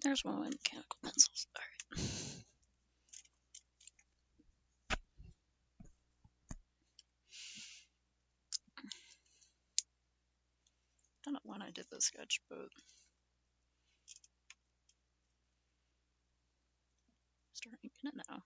There's one of my mechanical pencils. Alright. Don't know when I did this sketch, but starting in it now.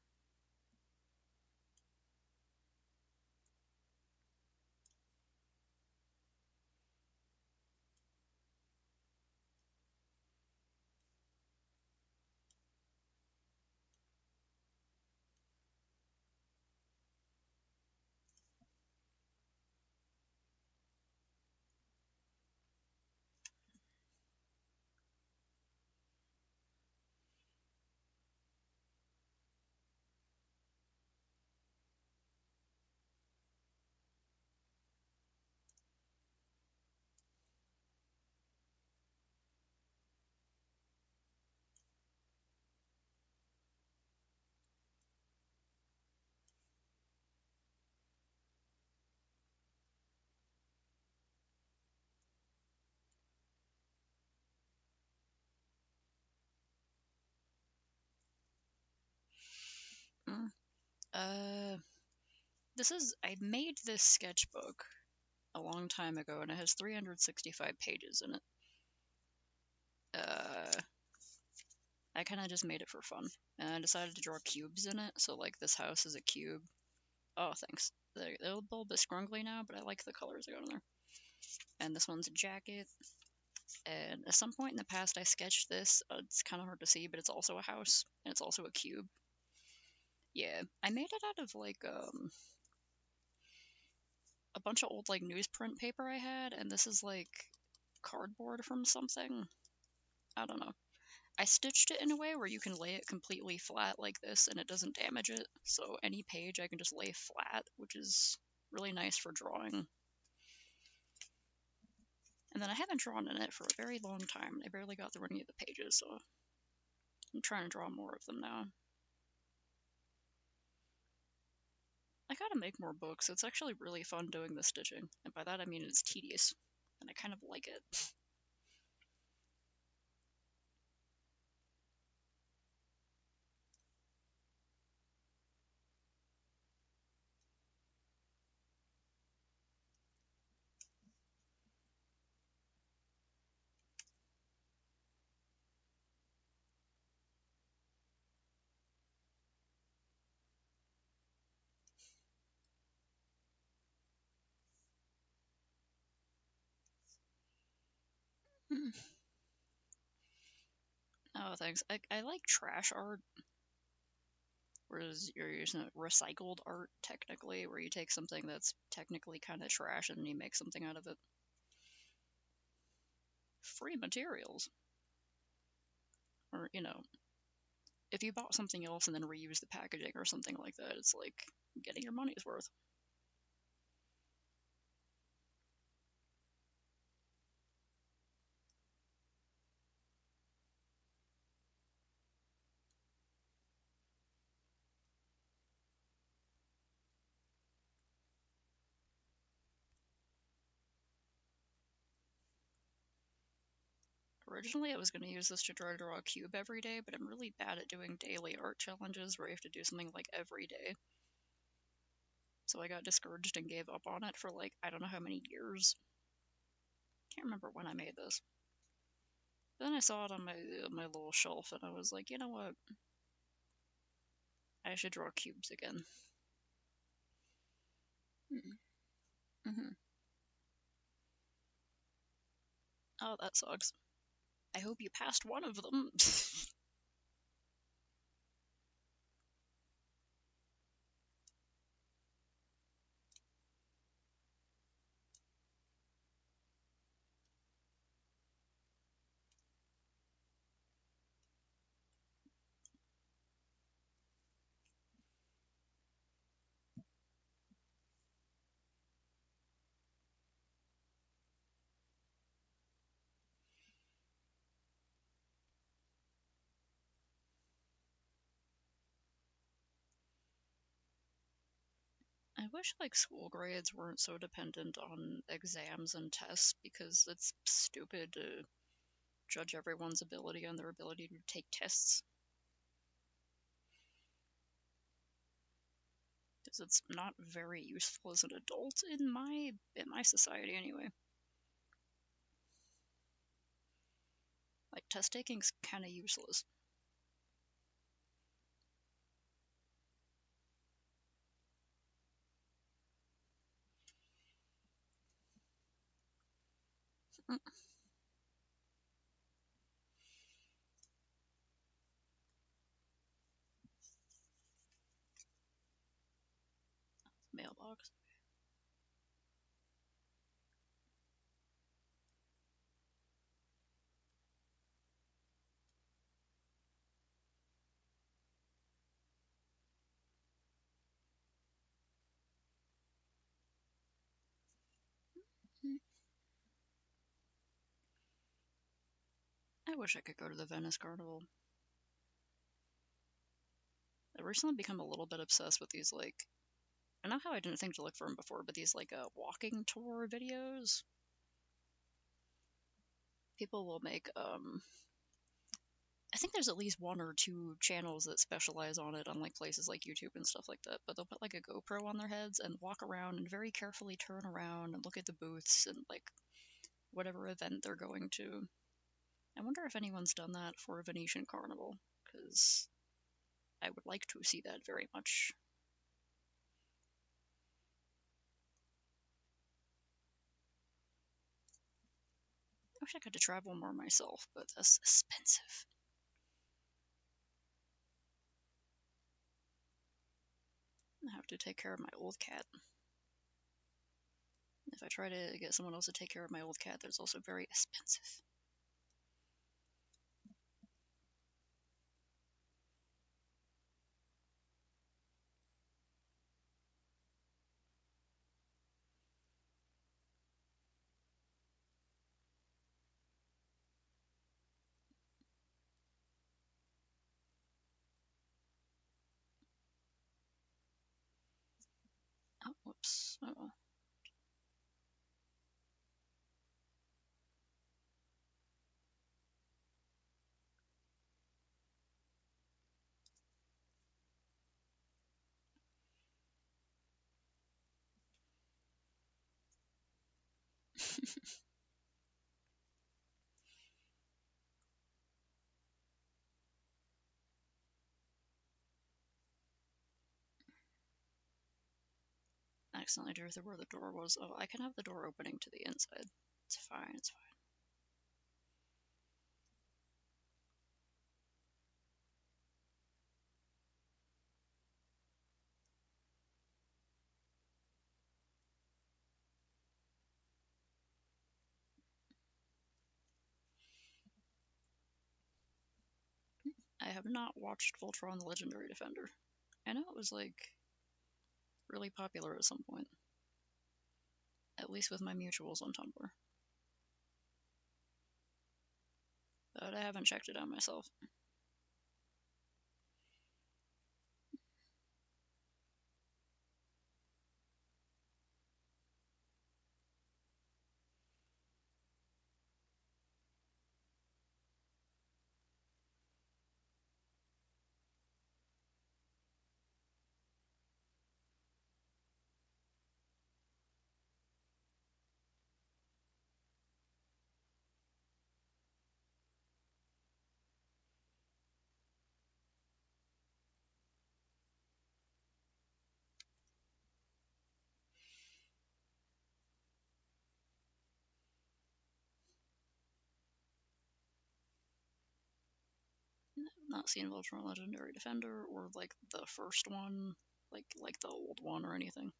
Mm. I made this sketchbook a long time ago, and it has 365 pages in it. I kind of just made it for fun, and I decided to draw cubes in it. So like this house is a cube. Oh, thanks. They're a little bit scrungly now, but I like the colors I got in there. And this one's a jacket. And at some point in the past, I sketched this. It's kind of hard to see, but it's also a house, and it's also a cube. Yeah, I made it out of like a bunch of old like newsprint paper I had, and this is like cardboard from something. I don't know. I stitched it in a way where you can lay it completely flat like this and it doesn't damage it. So any page I can just lay flat, which is really nice for drawing. And then I haven't drawn in it for a very long time. I barely got through any of the pages, so I'm trying to draw more of them now. I gotta make more books. It's actually really fun doing the stitching, and by that I mean it's tedious, and I kind of like it. Oh, thanks. I like trash art, whereas you're using recycled art, technically, where you take something that's technically kind of trash and you make something out of it. Free materials. Or, if you bought something else and then reuse the packaging or something like that, it's like getting your money's worth. Originally, I was going to use this to try to draw a cube every day, but I'm really bad at doing daily art challenges where you have to do something like every day. So I got discouraged and gave up on it for like, I don't know how many years. Can't remember when I made this. Then I saw it on my little shelf and I was like, you know what? I should draw cubes again. Mm-hmm. Oh, that sucks. I hope you passed one of them. I wish like school grades weren't so dependent on exams and tests because it's stupid to judge everyone's ability on their ability to take tests. Because it's not very useful as an adult in my society anyway. Like, test taking's kind of useless. Mailbox. I wish I could go to the Venice Carnival. I've recently become a little bit obsessed with these, like, I know how I didn't think to look for them before, but these, like, walking tour videos. People will make, I think there's at least one or two channels that specialize on it on, like, places like YouTube and stuff like that, but they'll put, like, a GoPro on their heads and walk around and very carefully turn around and look at the booths and, like, whatever event they're going to. I wonder if anyone's done that for a Venetian Carnival, because I would like to see that very much. I wish I could travel more myself, but that's expensive. I have to take care of my old cat. If I try to get someone else to take care of my old cat, that's also very expensive. Oh, whoops. Oh. I accidentally drew through where the door was. Oh, I can have the door opening to the inside. It's fine, it's fine. I have not watched Voltron the Legendary Defender. I know it was, like, really popular at some point. At least with my mutuals on Tumblr. But I haven't checked it out myself. Not seen Voltron Legendary Defender or, like, the first one, like the old one or anything.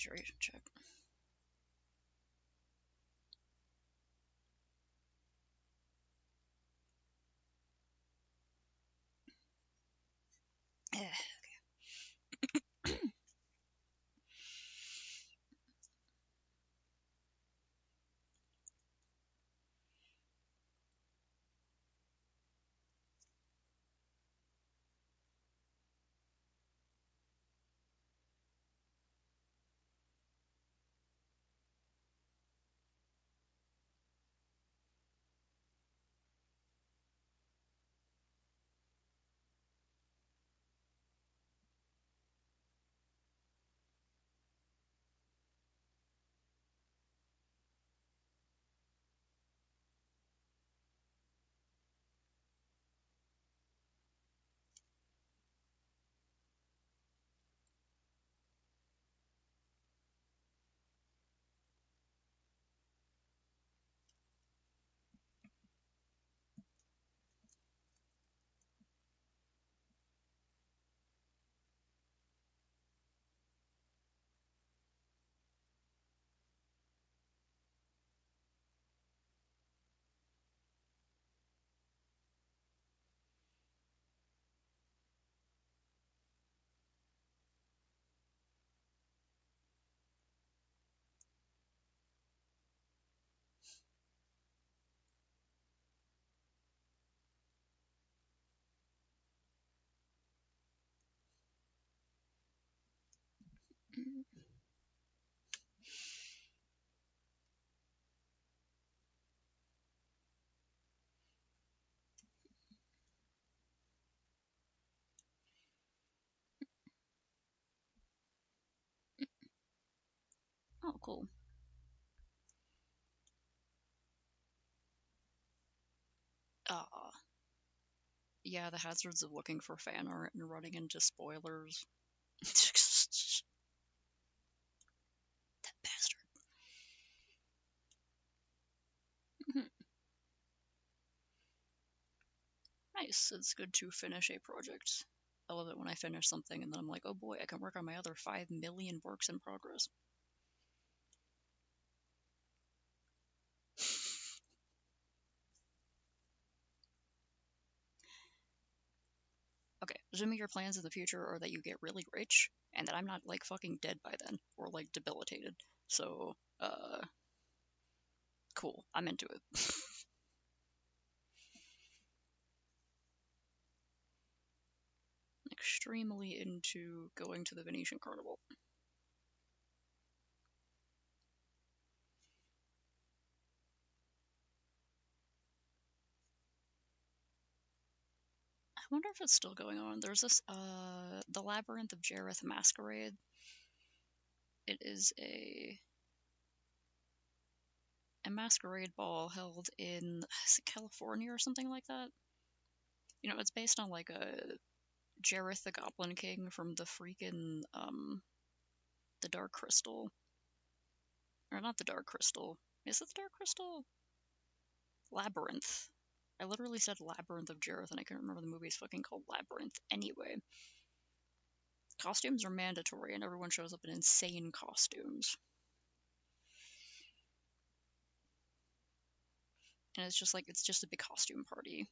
Saturation check. Oh, cool. Uh, yeah, the hazards of looking for fan art and running into spoilers. That bastard. Mhm. Nice. It's good to finish a project. I love it when I finish something and then I'm like, oh boy, I can work on my other 5 million works in progress. Okay, assuming your plans in the future are that you get really rich and that I'm not like fucking dead by then or like debilitated. So, cool. I'm into it. Extremely into going to the Venetian Carnival. I wonder if it's still going on. There's this, the Labyrinth of Jareth Masquerade. It is a masquerade ball held in, is it California or something like that? You know, it's based on like a Jareth the Goblin King from the freaking, the Dark Crystal. Or not the Dark Crystal. Is it the Dark Crystal? Labyrinth. I literally said Labyrinth of Jareth, and I couldn't remember the movie's fucking called Labyrinth. Anyway, costumes are mandatory, and everyone shows up in insane costumes. And it's just like it's just a big costume party.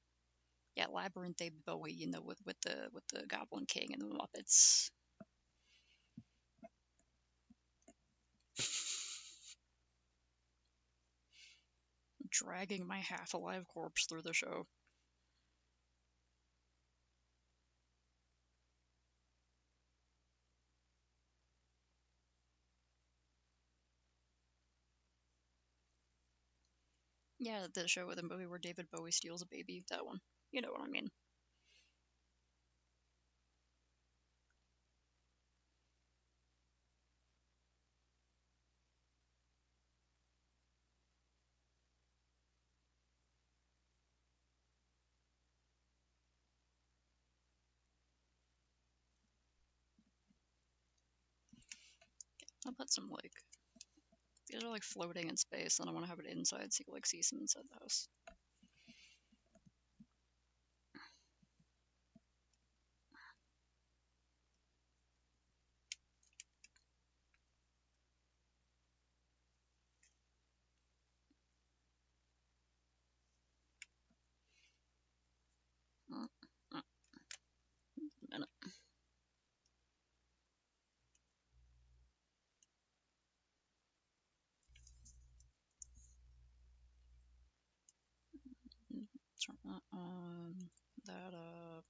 Yeah, Labyrinth, David Bowie, you know, with the Goblin King and the Muppets. Dragging my half alive corpse through the show. Yeah, the show with a movie where David Bowie steals a baby. That one. You know what I mean. I'll put some like these are like floating in space, and I want to have it inside so you can like see some inside the house. Turn that on. That up.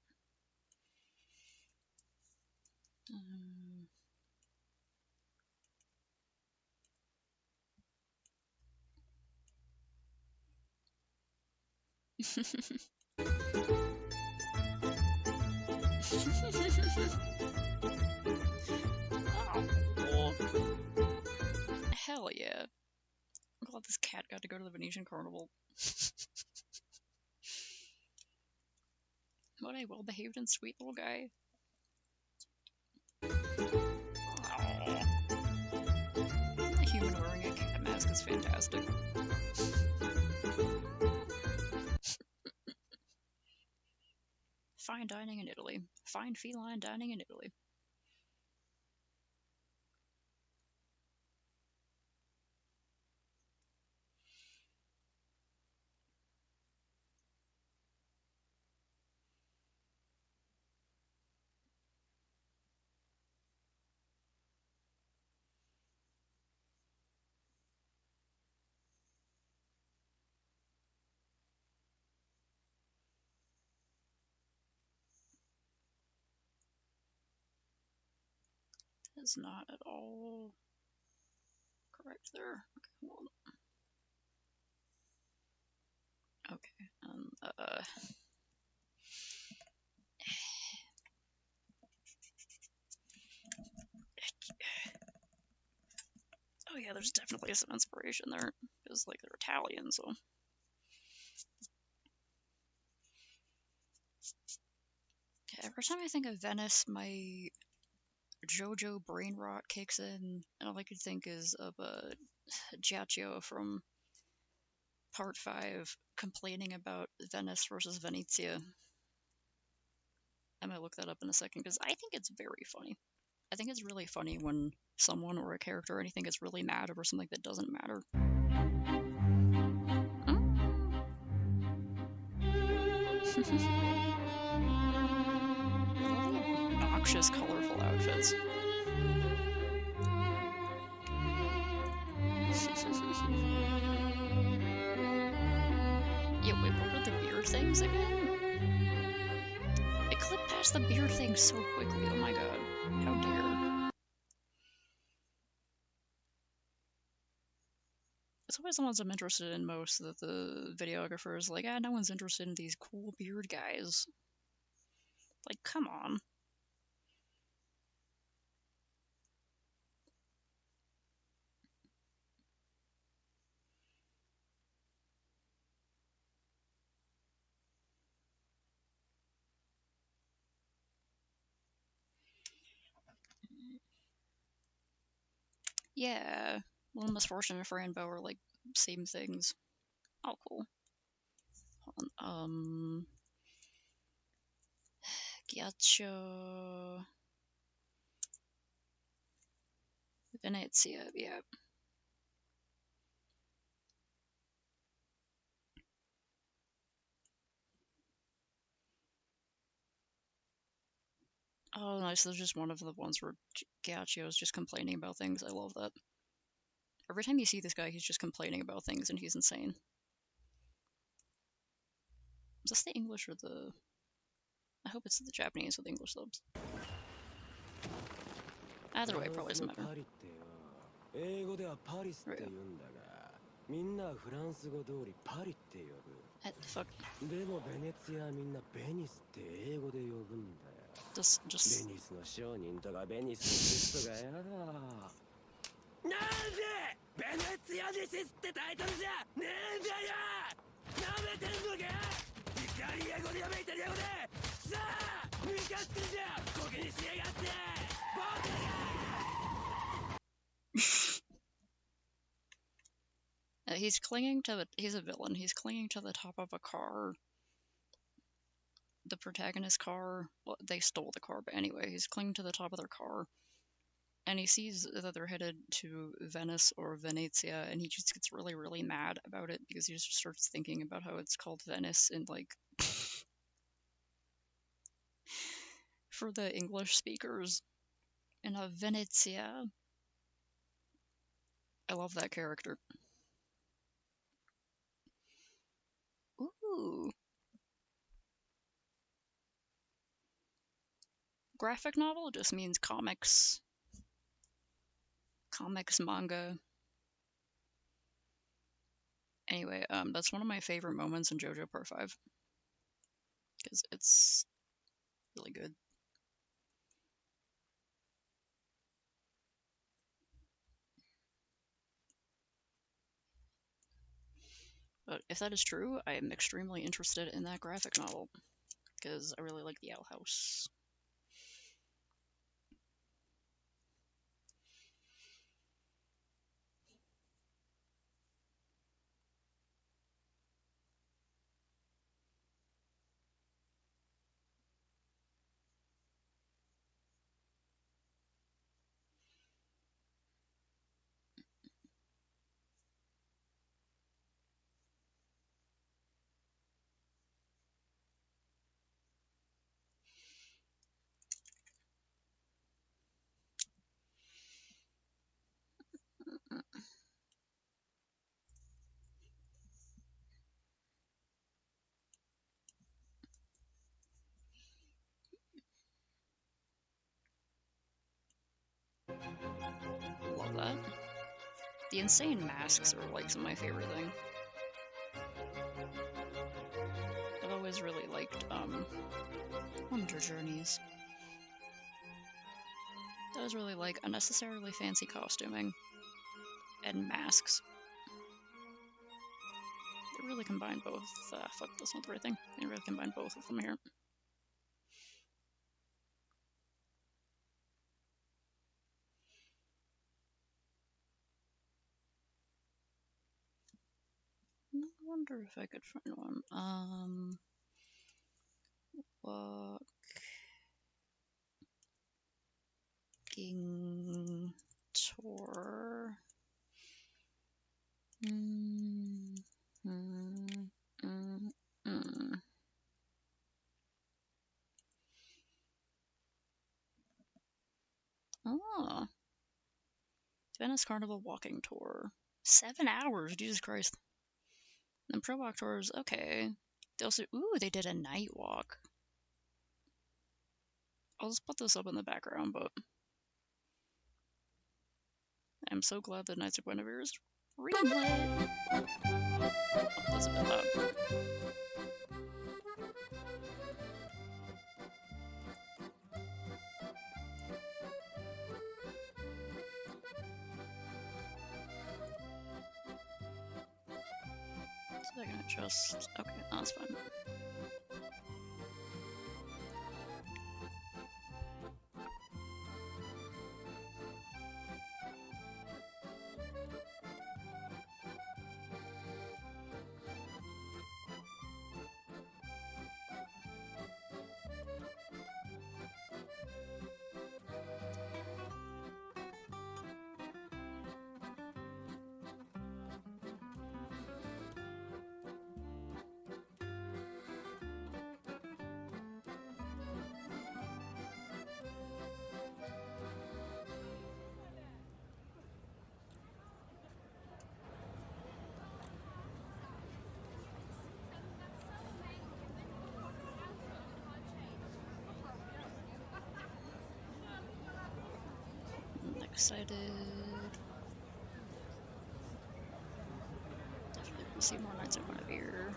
Oh, hell yeah. I'm glad this cat got to go to the Venetian Carnival. What a well-behaved and sweet little guy. Aww. A human wearing a cat mask is fantastic. Fine dining in Italy. Fine feline dining in Italy. That is not at all correct there. Okay, hold on. Okay, oh yeah, there's definitely some inspiration there, because, like, they're Italian, so. Okay, every time I think of Venice, my JoJo brain rot kicks in, and all I could think is of Giacchio from Part 5 complaining about Venice versus Venezia. I'm gonna look that up in a second, because I think it's very funny. I think it's really funny when someone or a character or anything gets really mad over something that doesn't matter. Obnoxious, colorful outfits. Yeah, wait, what were the beard things again? It clipped past the beard thing so quickly, oh my god. How dare. It's always the ones I'm interested in most that the videographer is like, no one's interested in these cool beard guys. Like, come on. Yeah, Little Misfortune and Rainbow are like same things. Oh, cool. Hold on. Ghiaccio Venezia, yeah. Oh, nice. There's just one of the ones where Ghiaccio is just complaining about things. I love that. Every time you see this guy, he's just complaining about things, and he's insane. Is this the English or the... I hope it's the Japanese with English subs. Either way, probably doesn't matter. Right. What the fuck? Just... ベニスの商人とかベニスのシストがやだ。なんでベネツィアディシスってタイトルじゃねえんだよ。なめてんのか。イタリア語でやめイタリア語で。さあムカつくんじゃこけにしやがってボケが。 He's clinging to the... He's a villain. He's clinging to the top of a car. The protagonist's car... Well, they stole the car, but anyway, he's clinging to the top of their car. And he sees that they're headed to Venice or Venezia, and he just gets really, really mad about it because he just starts thinking about how it's called Venice in, like... for the English speakers. In a Venezia. I love that character. Ooh. graphic novel just means comics, manga. Anyway, that's one of my favorite moments in JoJo Part 5 because it's really good. But if that is true, I am extremely interested in that graphic novel because I really like the Owl House. Love that. The insane masks are like some of my favorite thing. I've always really liked Wonder Journeys. That was really like unnecessarily fancy costuming and masks. They really combine both. Fuck, that's not the right thing. They really combine both of them here. I wonder if I could find one. Walking tour. Oh. Venice Carnival walking tour. 7 hours, Jesus Christ. And Pro Walk tours, okay. They also, they did a night walk. I'll just put this up in the background, but I'm so glad that Knights of Guinevere is greenlit. Oh, that's a bit loud. So they're gonna just, okay, that's fine. I'm excited. Definitely want to see more Knights of Guinevere.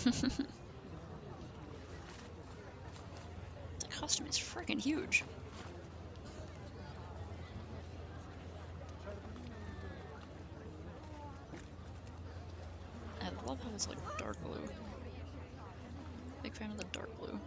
The costume is freaking huge. I love how it's like dark blue. Big fan of the dark blue.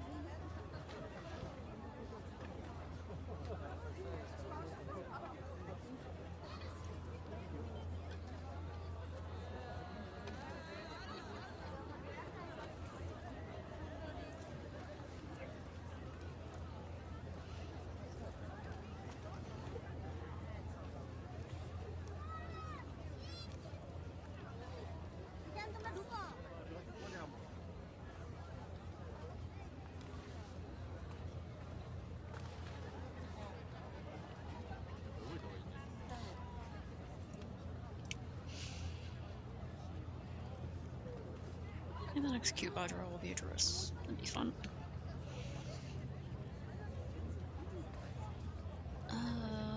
Maybe the next cube I draw will be a dress. That'd be fun.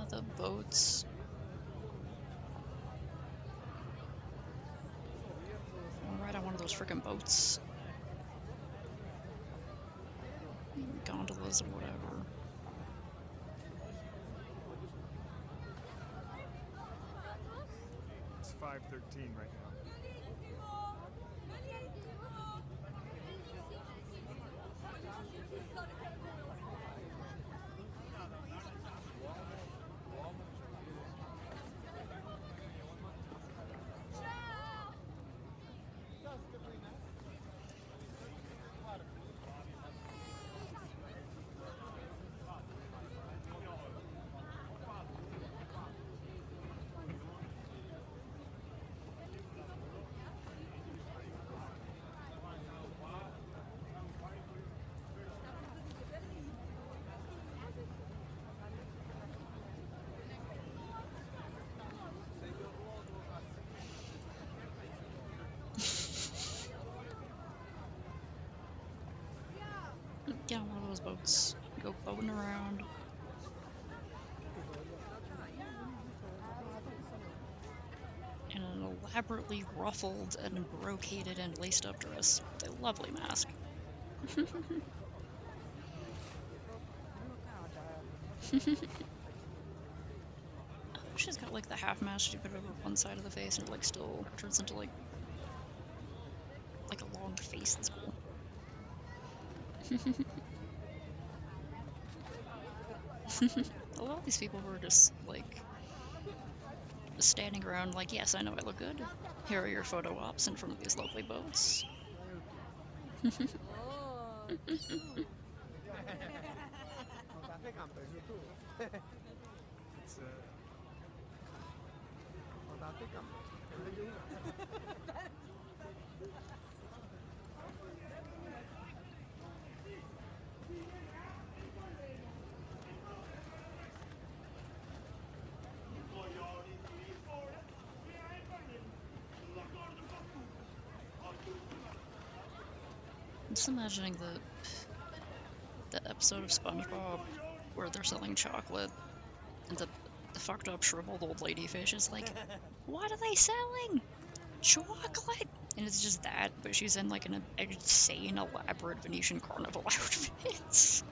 The boats. I'll ride on one of those freaking boats. Gondolas or whatever. It's 5:13 right now. Get on one of those boats. Go boating around. In an elaborately ruffled and brocaded and laced up dress with a lovely mask. She's got like the half mask you put over one side of the face and it like still turns into like a long face. That's cool. A lot of these people who are just like standing around like, yes, I know I look good. Here are your photo ops in front of these lovely boats. I'm just imagining the episode of SpongeBob where they're selling chocolate and the fucked up shriveled old lady fish is like, what are they selling? Chocolate! And it's just that, but she's in like an insane elaborate Venetian carnival outfit.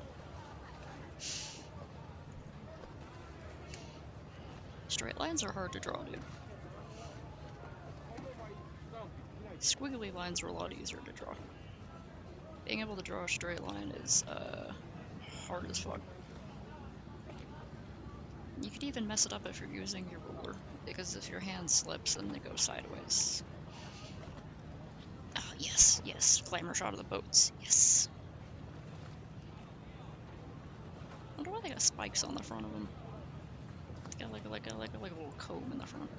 Straight lines are hard to draw, dude. Squiggly lines are a lot easier to draw. Being able to draw a straight line is hard as fuck. You could even mess it up if you're using your ruler, because if your hand slips and it goes sideways. Oh, yes, yes, glamour shot of the boats, yes. I wonder why they got spikes on the front of them. It's got like a little comb in the front.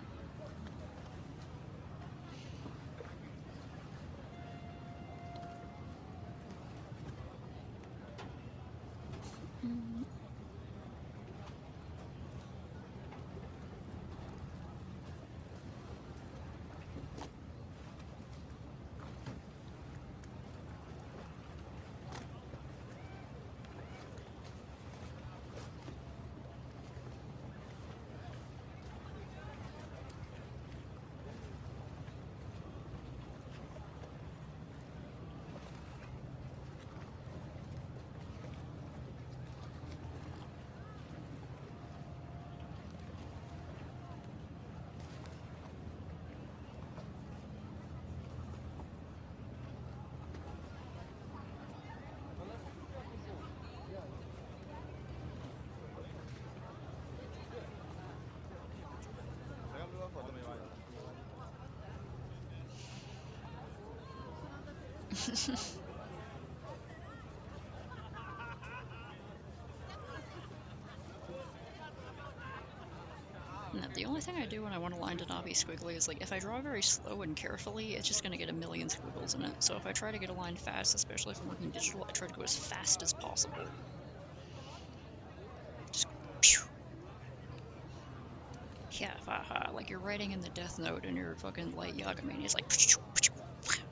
No, the only thing I do when I want a line to not be squiggly is like if I draw very slow and carefully, it's just gonna get a million squiggles in it. So if I try to get a line fast, especially if I'm working digital, I try to go as fast as possible. Just pew. Yeah, haha, like you're writing in the Death Note and your fucking Light Yagami, it's like pew, pew, pew.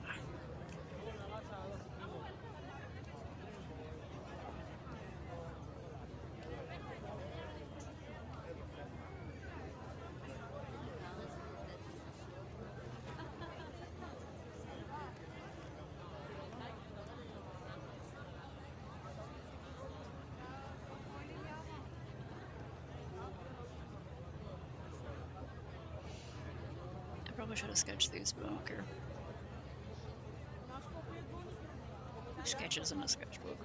I probably should have sketched these, but I don't care. Sketches in a sketchbook.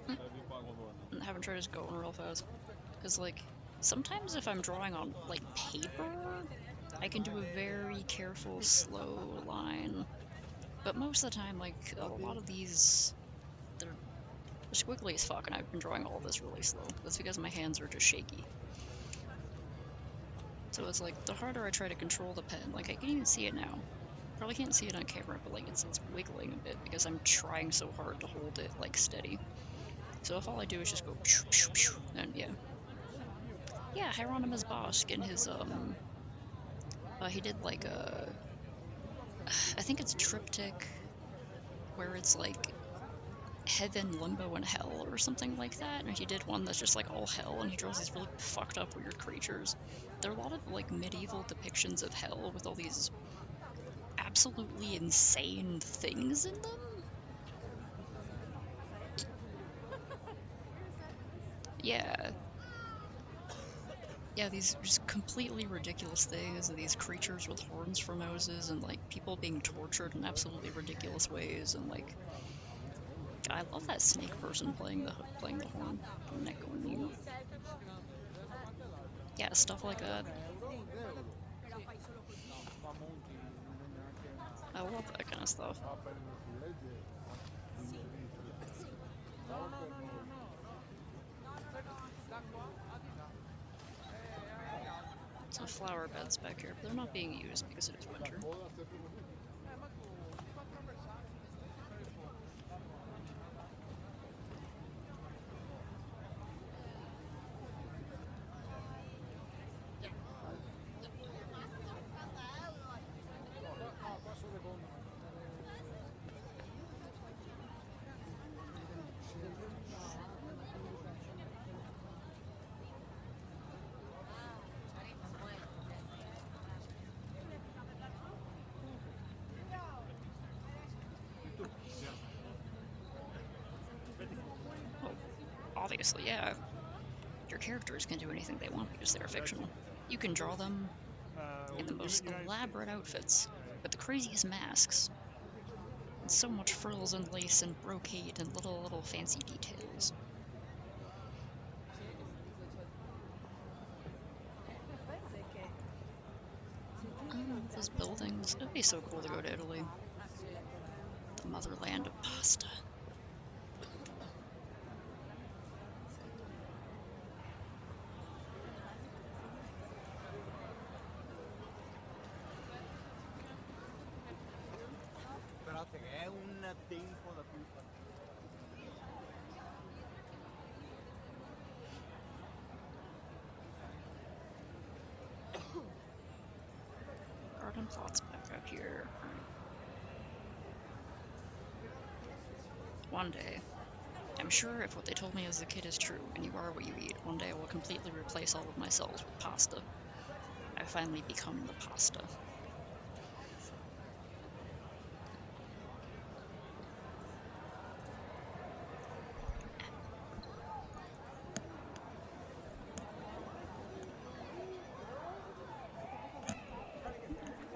I haven't tried just going real fast. Because, like, sometimes if I'm drawing on, like, paper, I can do a very careful, slow line. But most of the time, like, a lot of these, they're squiggly as fuck, and I've been drawing all this really slow. That's because my hands are just shaky. So it's like, the harder I try to control the pen, like, I can even see it now. Probably can't see it on camera, but, like, it's wiggling a bit because I'm trying so hard to hold it, like, steady. So if all I do is just go, pew, pew, pew, then, yeah. Yeah, Hieronymus Bosch in his, he did, like, I think it's Triptych, where it's, like, Heaven, Limbo, and Hell, or something like that, and he did one that's just, like, all hell, and he draws these really fucked up, weird creatures. There are a lot of, like, medieval depictions of hell with all these absolutely insane things in them. Yeah. Yeah, these just completely ridiculous things, and these creatures with horns for noses, and, like, people being tortured in absolutely ridiculous ways, and, like, I love that snake person playing the horn. Neck going mute. Yeah, stuff like that. I love that kind of stuff. Some flower beds back here, but they're not being used because it is winter. Obviously, yeah. Your characters can do anything they want because they're fictional. You can draw them in the most elaborate outfits, with the craziest masks, and so much frills and lace and brocade and little fancy details. Those buildings, it'd be so cool to go to Italy. The motherland of pasta. È un tempo da cui Garden plots back up here. One day, I'm sure if what they told me as a kid is true, and you are what you eat, one day I will completely replace all of my cells with pasta. I finally become the pasta.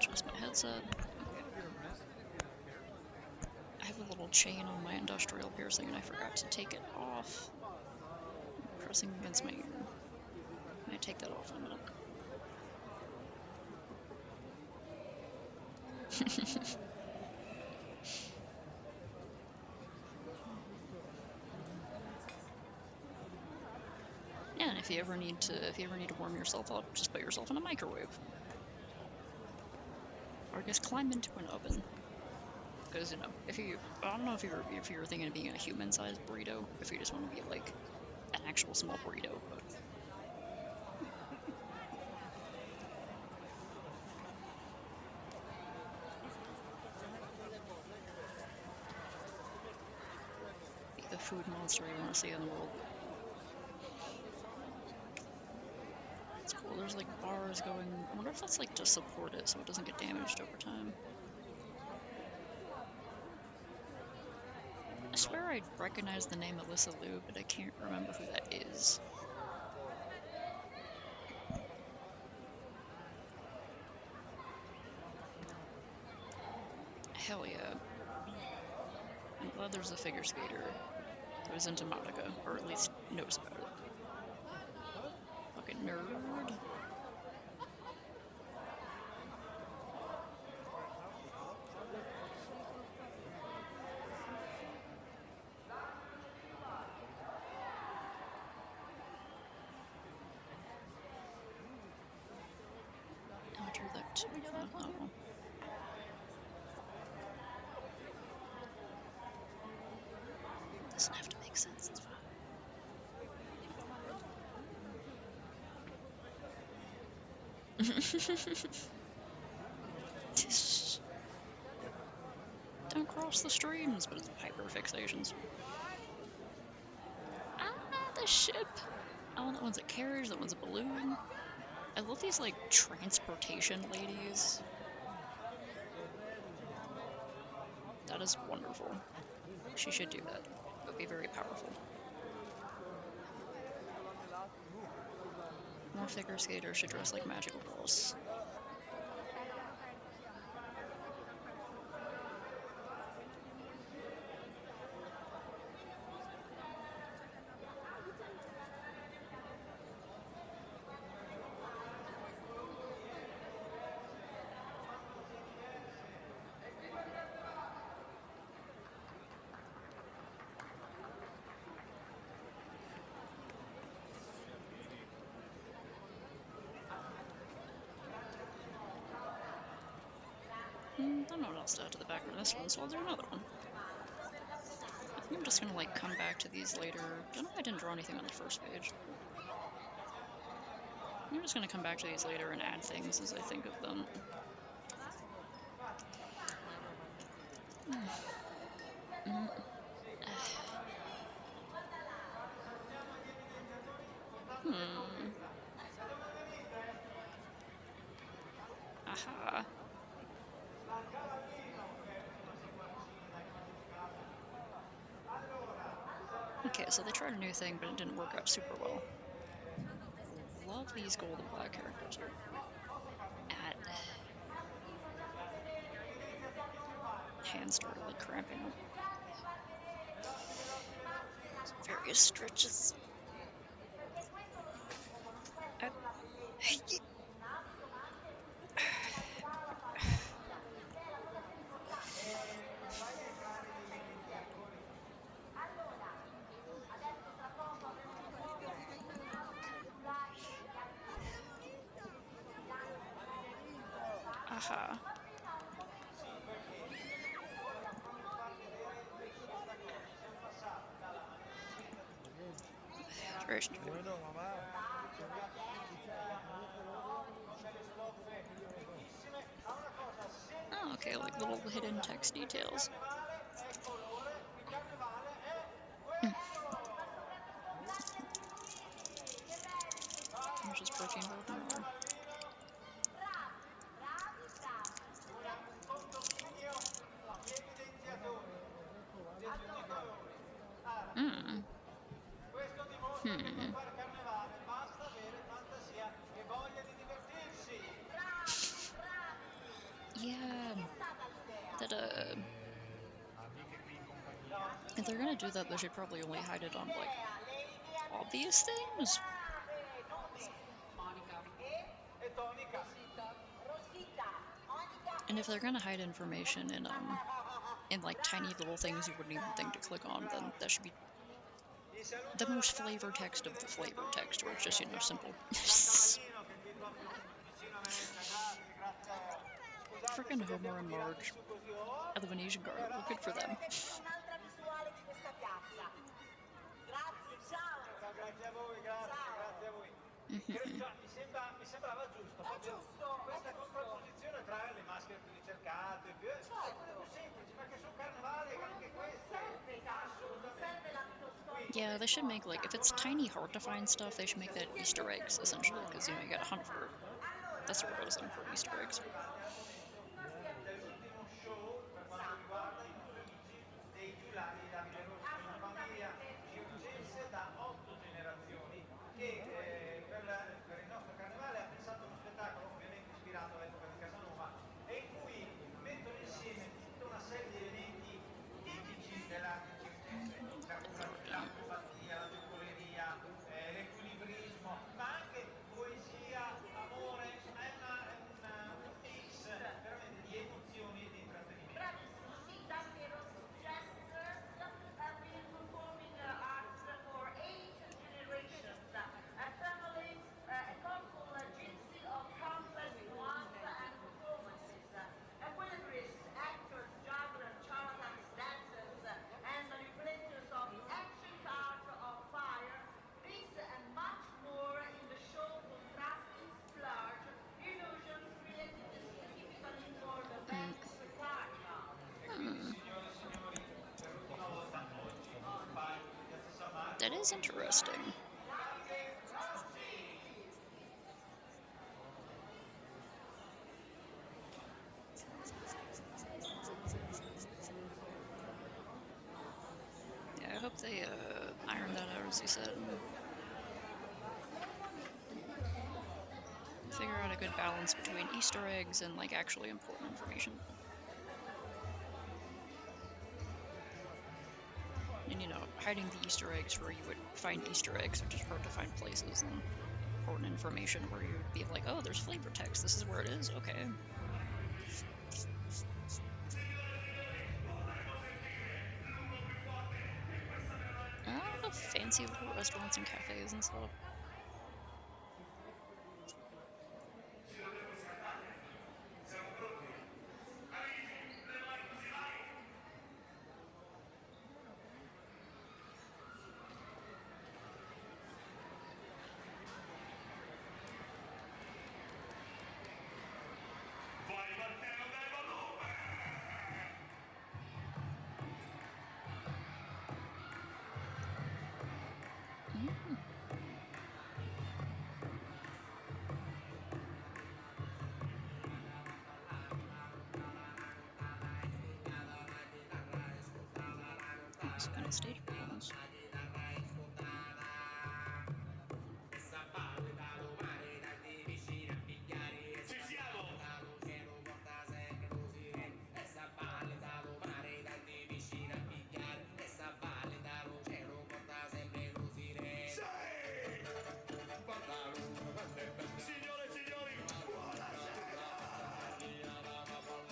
Adjust my headset. I have a little chain on my industrial piercing and I forgot to take it off. Pressing against my ear. Can I take that off in a minute? Yeah, and if you ever need to warm yourself up, just put yourself in a microwave. Or just climb into an oven. Because, you know, I don't know if you were thinking of being a human-sized burrito, if you just want to be like an actual small burrito, but be the food monster you want to see in the world. It's cool. There's like bars going. I wonder if that's like to support it so it doesn't get damaged over time. I swear I recognize the name Alyssa Liu, but I can't remember who that is. Hell yeah. I'm glad there's a figure skater who is into Monica, or at least knows about it. Fucking nerd. Enter that too. Oh. Doesn't have to make sense, it's fine. Don't cross the streams, but it's hyperfixations. Ah, the ship! Oh, that one's a carriage, that one's a balloon. I love these, like, transportation ladies. That is wonderful. She should do that. It would be very powerful. More figure skaters should dress like magical girls. I don't know what else to add to the background of this one, so I'll do another one. I think I'm just gonna like come back to these later. I don't know if I didn't draw anything on the first page. I'm just gonna come back to these later and add things as I think of them. Aha. Okay, so they tried a new thing, but it didn't work out super well. Love these gold and black characters. Hands started like cramping up. Various stretches. Aha. Very strange. Oh, okay, like little hidden text details. There's just protein powder more. Yeah. That, if they're gonna do that, they should probably only hide it on, like, obvious things. And if they're gonna hide information in like tiny little things you wouldn't even think to click on, then that should be the most flavor text of the flavor text, where it's just, you know, simple. Freaking Homer and Marge at the Venetian Garden. Well, good for them. Mi sembrava giusto. Questa contrapposizione tra le maschere più ricercate, più semplici, perché sul carnevale anche queste assolutamente. Yeah, they should make, like, if it's tiny, hard to find stuff, they should make that Easter eggs, essentially, because, you know, you gotta hunt for it. That's what I was looking for, Easter eggs. Dell'ultimo show per quanto riguarda i Luigi dei Giulani di Davide Rossi, una famiglia circense da 8 generazioni che per il nostro carnevale ha pensato a uno spettacolo ovviamente ispirato all'epoca di Casanova e in cui mettono insieme tutta una serie di elementi tipici dell'arte circense, l'acrobatia, la giocoleria, l'equilibrismo, ma anche poesia, amore, insomma è un mix veramente di emozioni e di intrattenimento. That is interesting. Yeah, I hope they iron that out, as you said. Figure out a good balance between Easter eggs and, like, actually important information. And, you know, hiding the Easter eggs where you would find Easter eggs, which is hard to find places, and important information where you'd be like, oh, there's flavor text, this is where it is, okay. Oh, fancy little restaurants and cafes and stuff. Some kind of stage performance.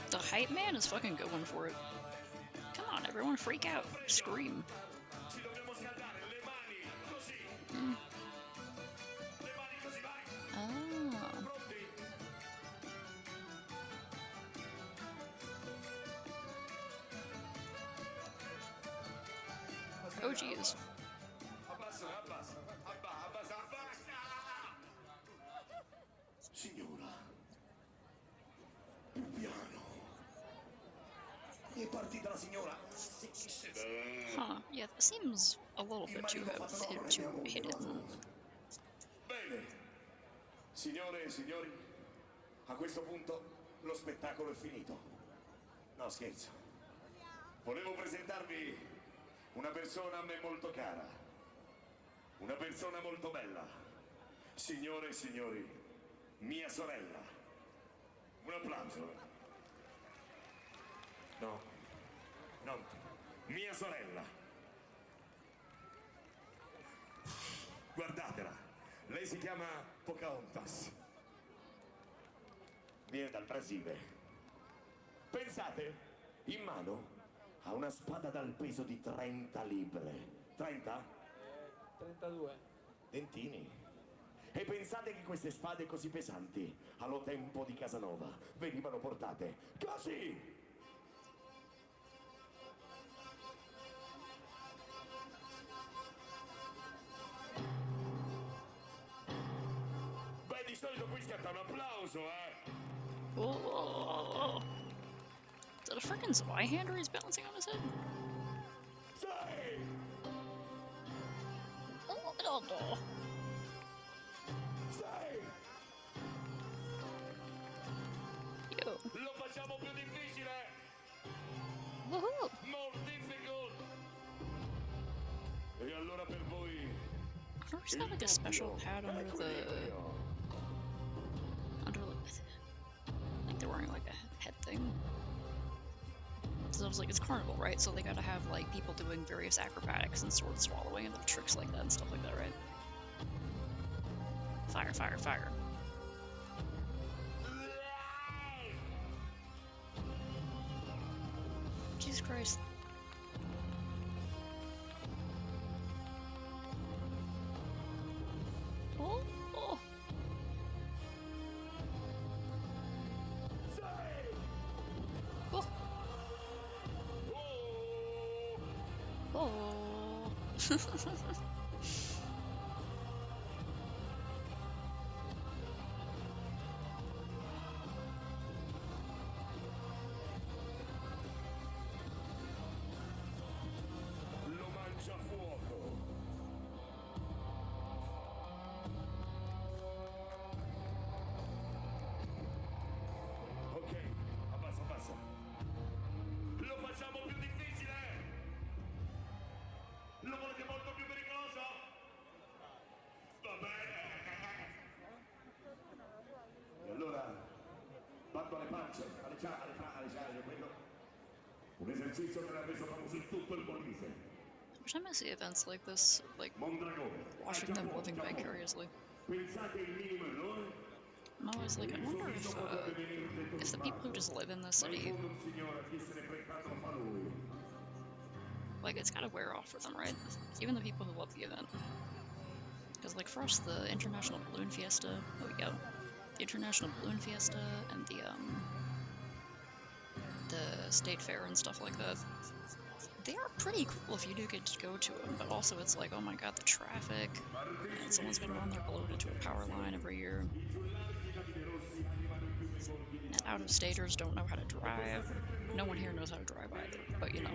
The hype man is fucking going for it. Come on, everyone freak out. Scream. Ah. Oh, geez. Signora, più piano. È partita la signora. Huh, yeah, that seems a little bit too hidden. Bene. Signore e signori, a questo punto lo spettacolo è finito. No, scherzo. Volevo presentarvi una persona a me molto cara. Una persona molto bella. Signore e signori, mia sorella. Un applauso. No, non tu. Mia sorella. Lei si chiama Pocahontas. Viene dal Brasile. Pensate, in mano ha una spada dal peso di 30 libbre. 30? 32. Dentini. E pensate che queste spade così pesanti, allo tempo di Casanova, venivano portate così! Beh, di solito qui scatta un applauso, Oh, is that a freaking Zweihander he's balancing on his head? Sai! Oh. Sai! Yo. Lo facciamo più difficile! Woohoo! More difficult! E allora per voi... I've always got like a special pad under the... Under like... I think they're wearing like a head thing. So I was like, it's carnival, right? So they gotta have like people doing various acrobatics and sword swallowing and little tricks like that and stuff like that, right? Fire, fire, fire. Jesus Christ. Oh, oh. Oh. Oh. Lo mangia fuoco! Ok, abbassa, abbassa. Lo facciamo più difficile! Lo volete molto più pericoloso? Va bene! E allora, bando alle pance, alle ciale, quello. Un esercizio che l'ha reso famoso in tutto il Molise. Every time I see events like this, like Mondragone. watching them living vicariously, Pensate il minimo errore? I'm always like, I wonder if the people who just live in the city, like, it's gotta wear off for them, right? Even the people who love the event. Because, like, for us, the International Balloon Fiesta, there we go. The International Balloon Fiesta and the State Fair and stuff like that, they are pretty cool if you do get to go to them, but also it's like, oh my god, the traffic, and someone's gonna run their balloon into a power line every year. And out-of-staters don't know how to drive. No one here knows how to drive either, but you know.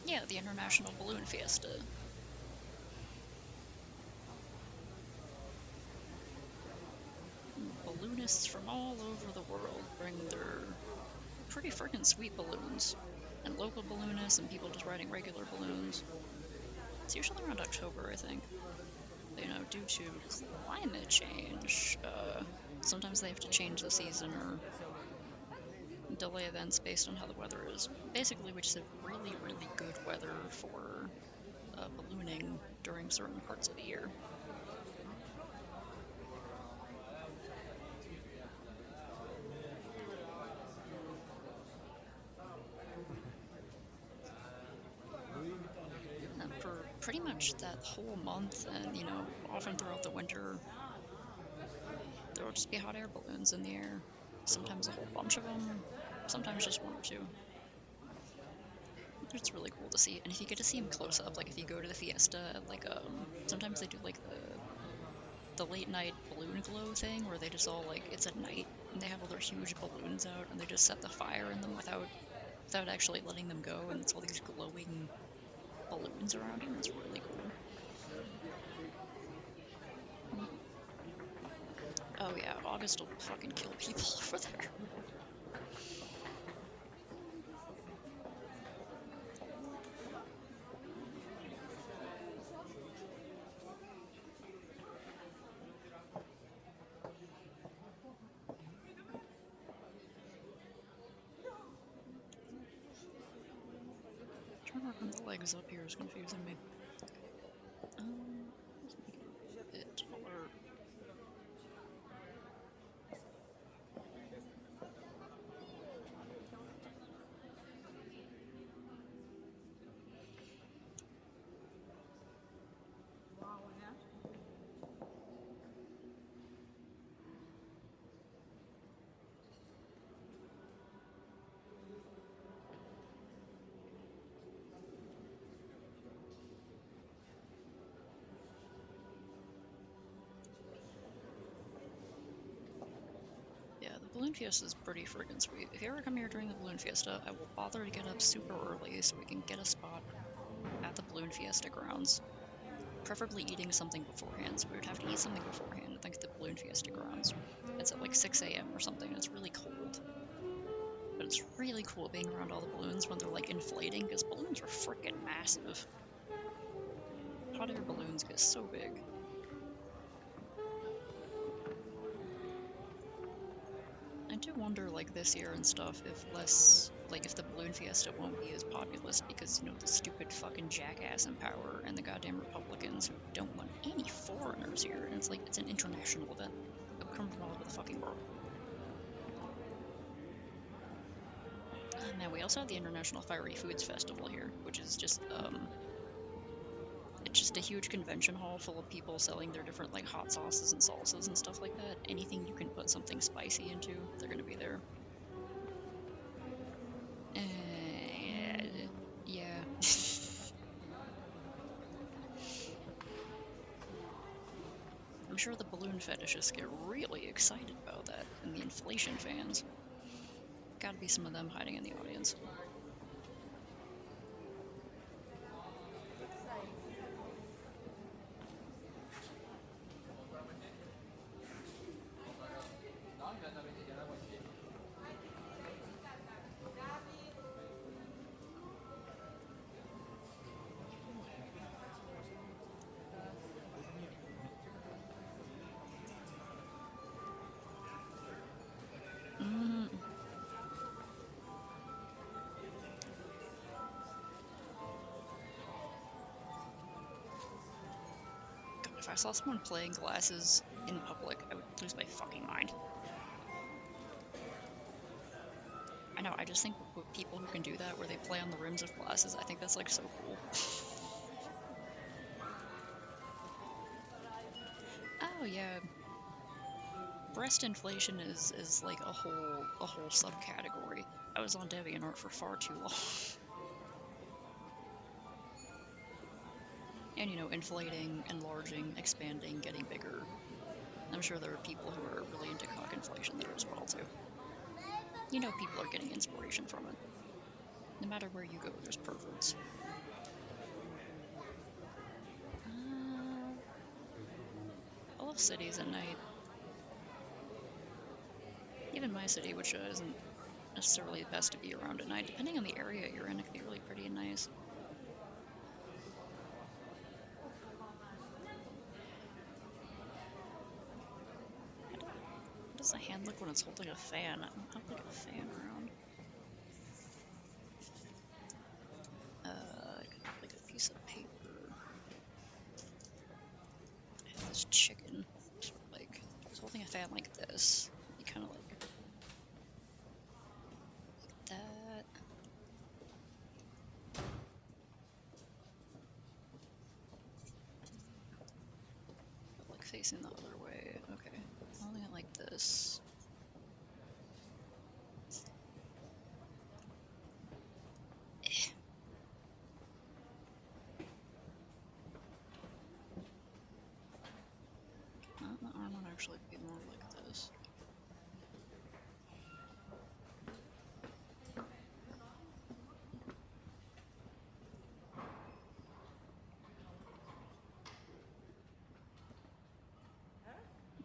Yeah, the International Balloon Fiesta. Balloonists from all over the world bring their pretty freaking sweet balloons. And local balloonists and people just riding regular balloons. It's usually around October, I think. You know, due to climate change, sometimes they have to change the season or delay events based on how the weather is. Basically, we just have really, really good weather for ballooning during certain parts of the year. pretty much that whole month, and you know, often throughout the winter, there will just be hot air balloons in the air. Sometimes a whole bunch of them, sometimes just one or two. It's really cool to see, and if you get to see them close up, like if you go to the fiesta, like sometimes they do like the late night balloon glow thing, where they just all like it's at night and they have all their huge balloons out, and they just set the fire in them without actually letting them go, and it's all these glowing balloons around them. It's really cool. Oh yeah, August will fucking kill people over there. Trying to work on the legs up here is confusing me. A bit taller. Yeah, the Balloon Fiesta is pretty friggin' sweet. If you ever come here during the Balloon Fiesta, I will bother to get up super early so we can get a spot at the Balloon Fiesta grounds. Preferably eating something beforehand, so we would have to eat something beforehand, I think, at the Balloon Fiesta grounds. It's at like 6 a.m. or something, and it's really cold. But it's really cool being around all the balloons when they're like inflating, because balloons are freaking massive. Hot air balloons get so big. I do wonder, like, this year and stuff, if the Balloon Fiesta won't be as populous because, you know, the stupid fucking jackass in power and the goddamn Republicans who don't want any foreigners here, and it's like, it's an international event. They'll come from all over the fucking world. Now, we also have the International Fiery Foods Festival here, which is just, it's just a huge convention hall full of people selling their different, like, hot sauces and salsas and stuff like that. Anything you can put something spicy into, they're gonna be there. Yeah. I'm sure the balloon fetishists get really excited about that, and the inflation fans. Gotta be some of them hiding in the audience. If I saw someone playing glasses in public, I would lose my fucking mind. I know, I just think with people who can do that, where they play on the rims of glasses, I think that's like so cool. Oh yeah. Breast inflation is like a whole subcategory. I was on DeviantArt for far too long. And, you know, inflating, enlarging, expanding, getting bigger. I'm sure there are people who are really into cock inflation there as well, too. You know, people are getting inspiration from it. No matter where you go, there's perverts. I love cities at night. Even my city, which isn't necessarily the best to be around at night, depending on the area you're in, it can be really pretty and nice. How does a hand look when it's holding a fan? I don't have like a fan around. I could have like a piece of paper. I have this chicken, sort of like, it's holding a fan like this. You kind of like that. facing the other way. Okay. Holding it like this. The arm would actually be more like this.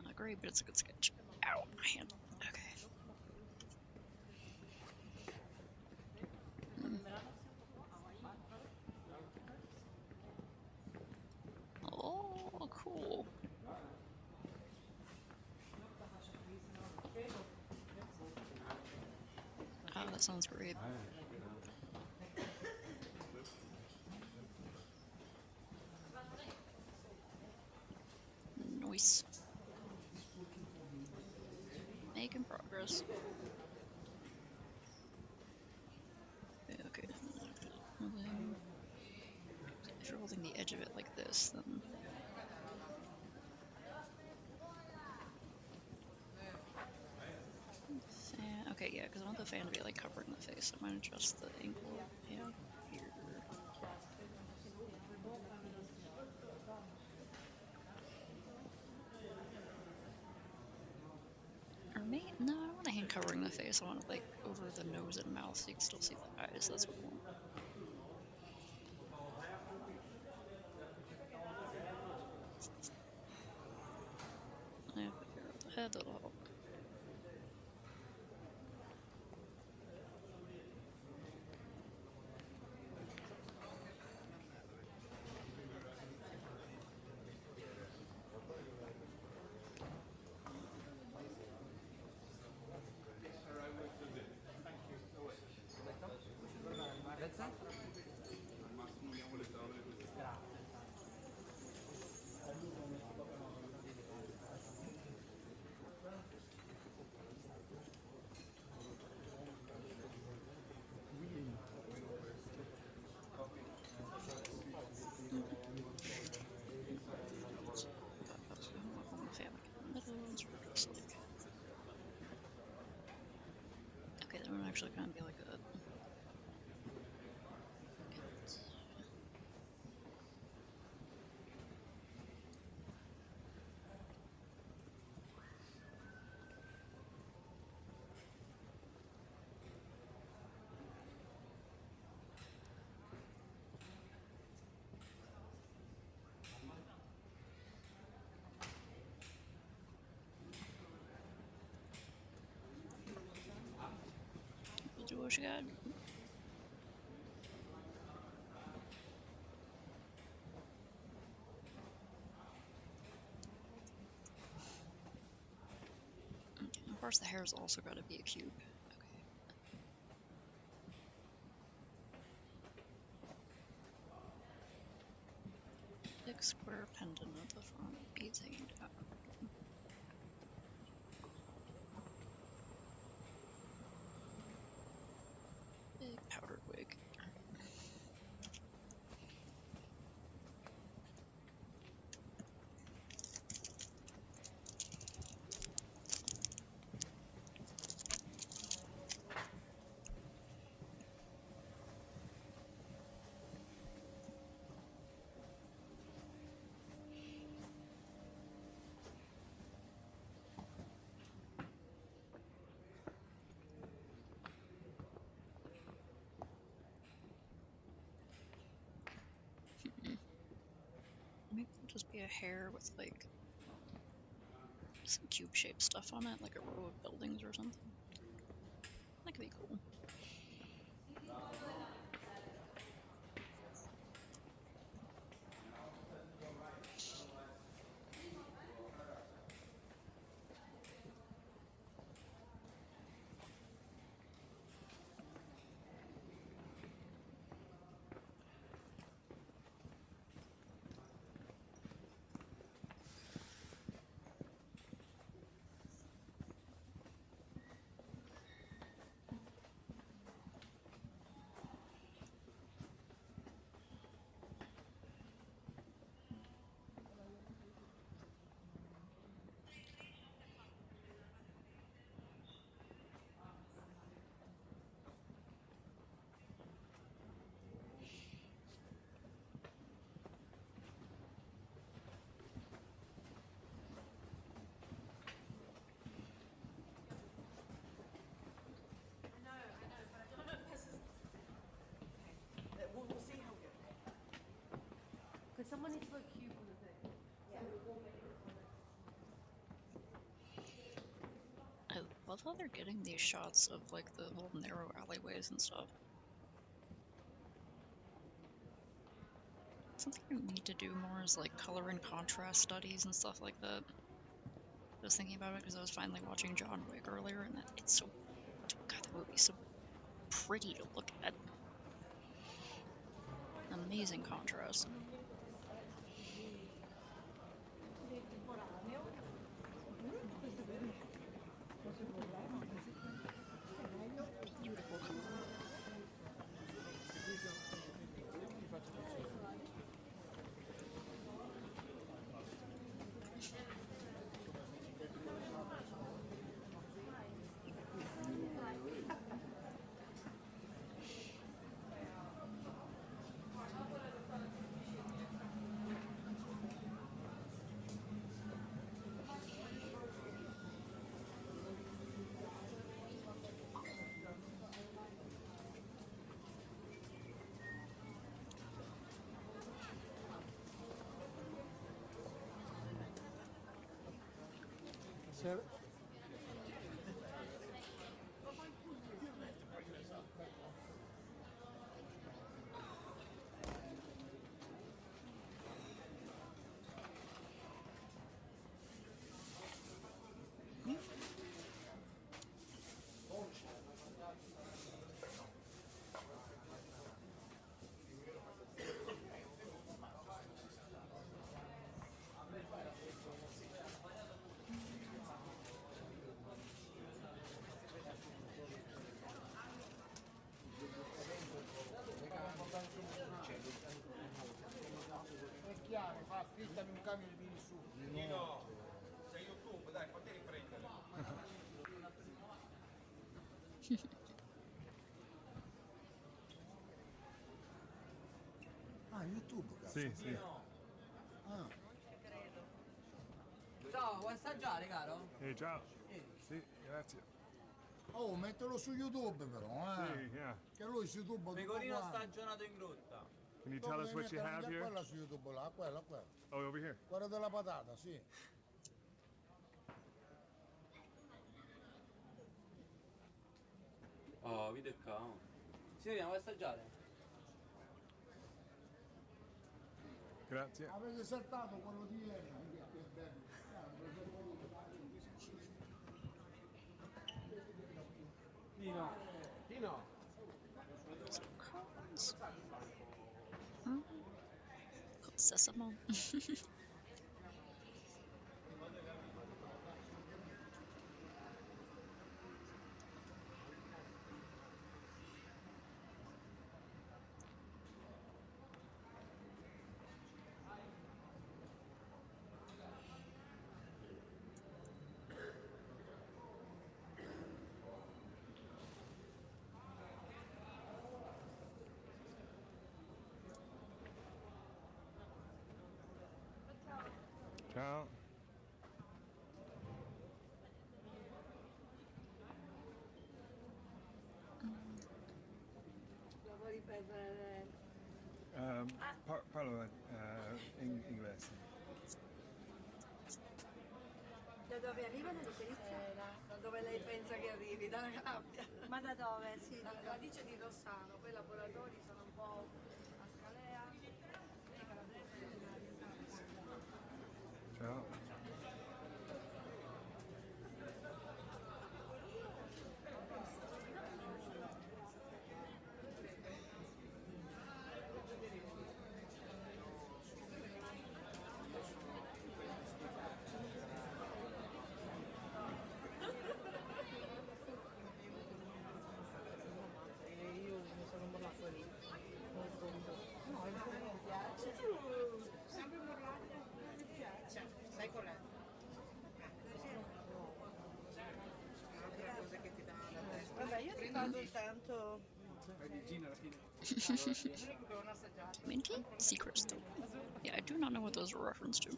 Not great, but it's a good sketch. Ow, my hand. Okay. Oh, cool. Oh, that sounds great. Nice. Making progress. Okay. If you're holding the edge of it like this, then fan. Okay, yeah, because I want the fan to be like covering the face. I'm gonna adjust the angle. Yeah, here. Or maybe no, I don't want a hand covering the face. I want it like over the nose and mouth, so you can still see the eyes. That's what I want. Yeah, but here at the head, that'll help. Okay, then I'm actually gonna be like a. Do what you got. Okay, of course, the hair's also got to be a cube. Okay. Big square pendant at the front, beads hanging down. Big powdered wig. Maybe it'll just be a hair with like some cube-shaped stuff on it, like a row of buildings or something. That could be cool. someone needs to put a cube on the thing. I love how they're getting these shots of like the little narrow alleyways and stuff. Something I need to do more is like color and contrast studies and stuff like that. I was thinking about it because I was finally watching John Wick earlier, and it's so, God, the movie's so pretty to look at. Amazing contrast. Beautiful color. Sir, È chiaro, fa affittami un camion di vini su. Nino, sei YouTube, dai, fatti riprendere. Ah, YouTube, cazzo. Sì, sì. Ah, Ciao, vuoi assaggiare, caro? Ciao. Sì, grazie. oh, mettilo su YouTube però, Sì, yeah. Che lui su YouTube tutto Pecorino guarda. stagionato in grotta. Can you tell us what you have here? Quella su YouTube là, quella. Oh, over here. Quella della patata, sì. Oh, video account. Signorina, vuoi assaggiare? Grazie. Avete saltato quello di ieri, che bello. Dino. Dino. Cones. Hmm? Sesamo. Ciao. Lavori ripetere. Parlo in inglese. Da dove arrivano le perizie? Da dove lei pensa che arrivi? Dalla Calabria. Ma da dove? Sì, la radice di Rossano, poi i laboratori sono un po' a Scalea. Lei calabrese. Ciao. Io mi sono mollato lì. No, mi piace. Sempre mollata, non mi piace. Sai qual è? Un'altra cosa che ti dà la testa. Vabbè, io ti vado tanto. Minty? Seacrest. Yeah, I do not know what those are referenced to.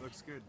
Looks good.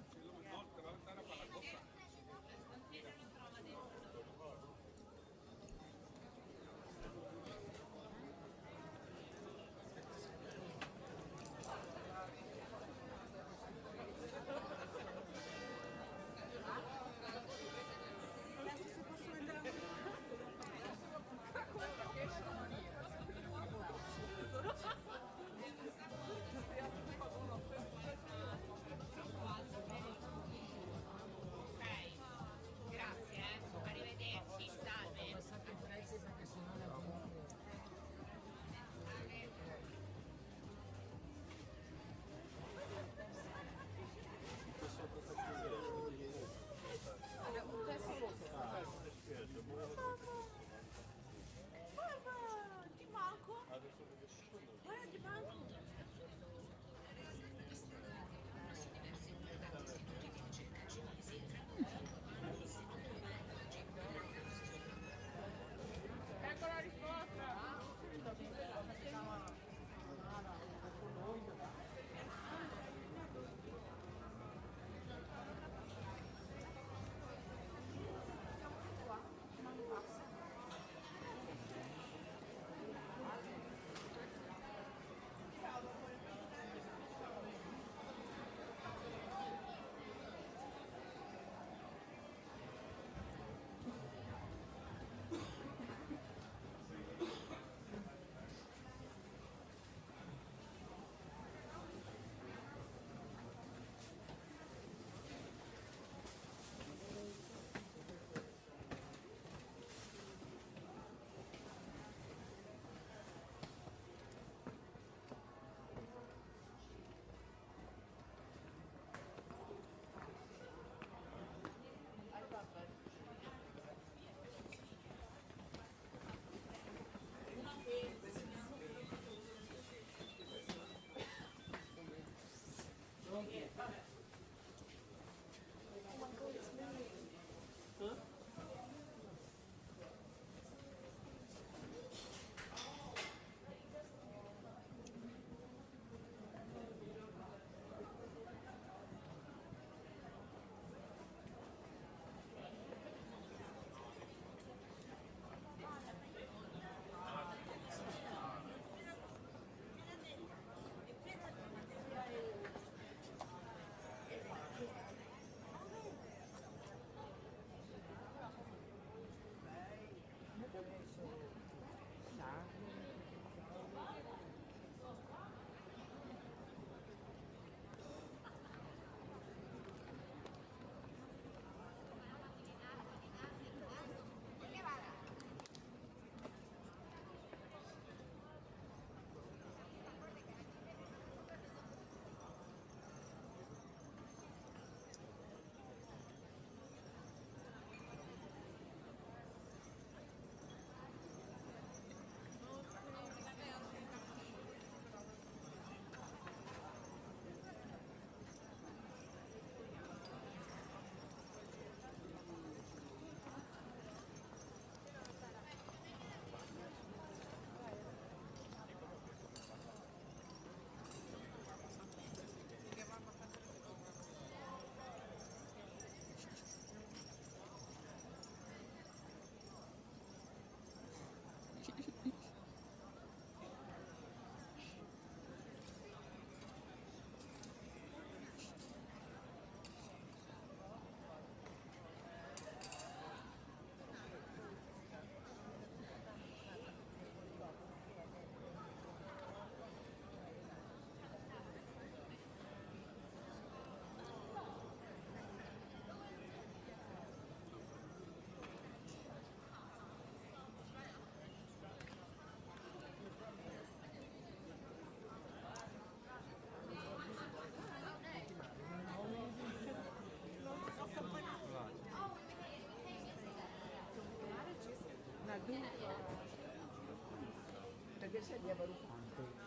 Perché sei di Avarufante?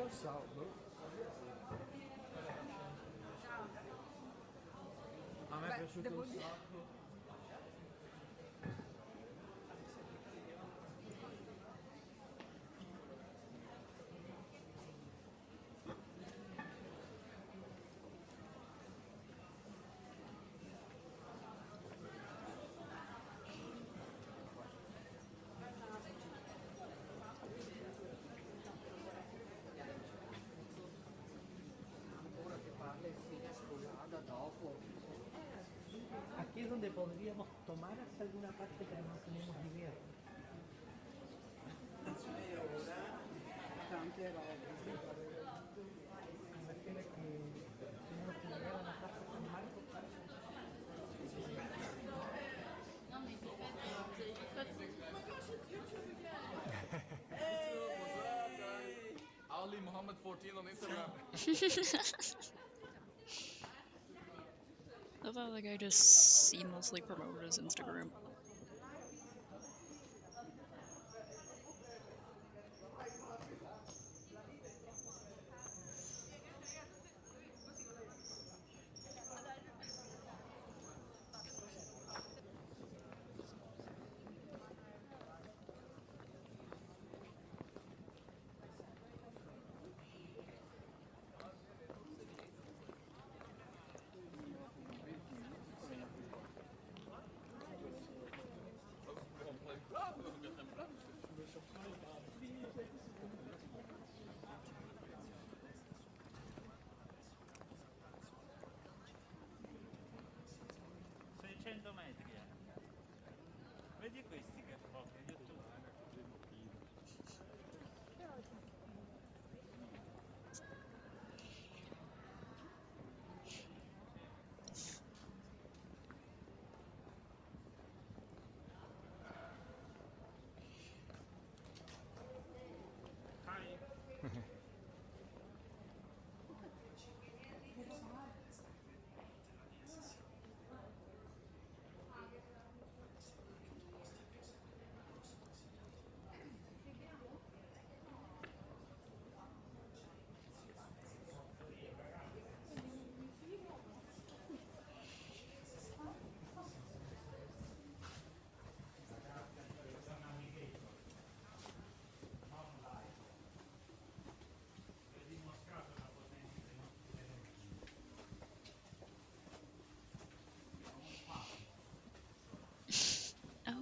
Saldo. A me è piaciuto un sacco. Aquí es donde podríamos tomar hacia alguna parte, pero no tenemos idea. Tante robe. Me refiero que tenemos que llegar a una casa con Marco para... Ali Muhammad 14 on Instagram. I thought the guy just seamlessly promoted his Instagram. Metri. Vedi questi che pochi,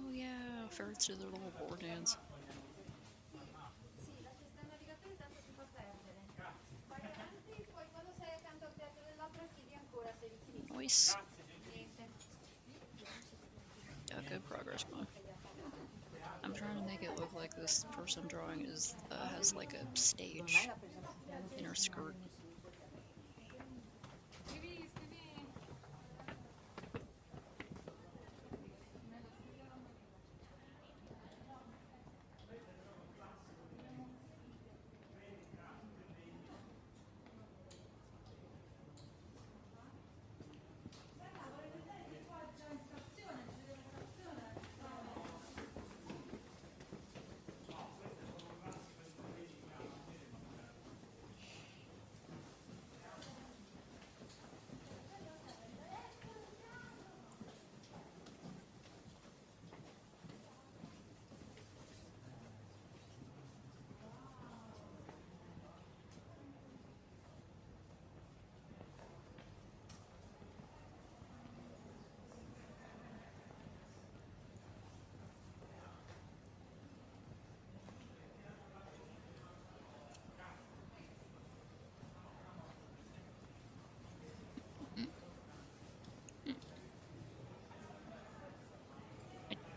Oh yeah, ferrets do their little boar dance. Sì, la cesta navigatore tanto si fa perdere. Vai avanti, poi quando sei accanto al teatro dell'opera chiedi ancora se richiedi. Nice. Niente. Yeah, good progress, man. I'm trying to make it look like this person drawing is has like a stage in her skirt.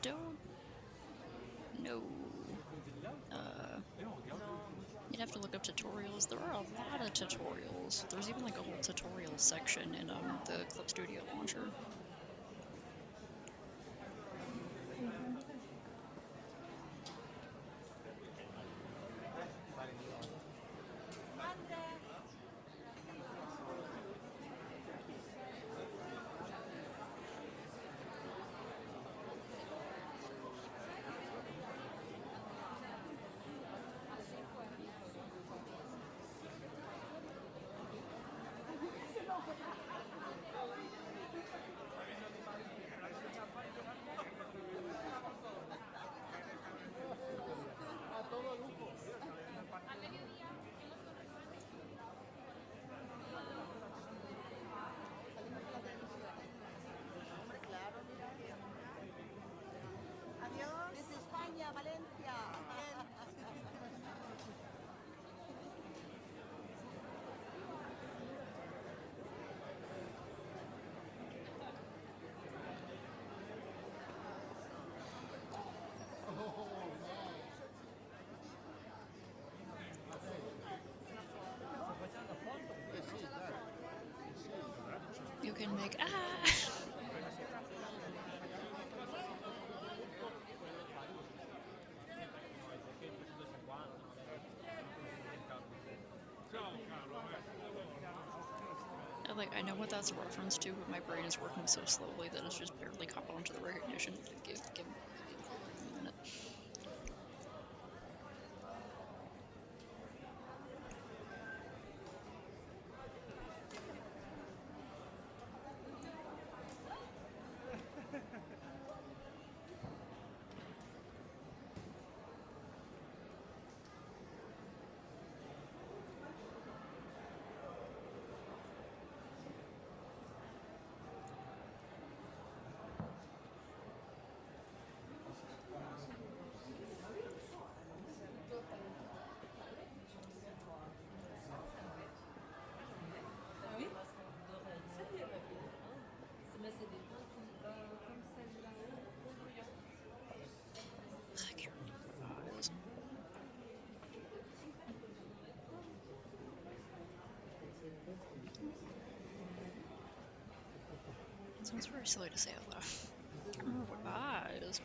Don't know. You'd have to look up tutorials. There are a lot of tutorials. There's even like a whole tutorial section in the Clip Studio launcher. make I know what that's a reference to, but my brain is working so slowly that it's just barely caught on to the recognition. Give me a minute. Sounds very silly to say out loud. I can't remember what is.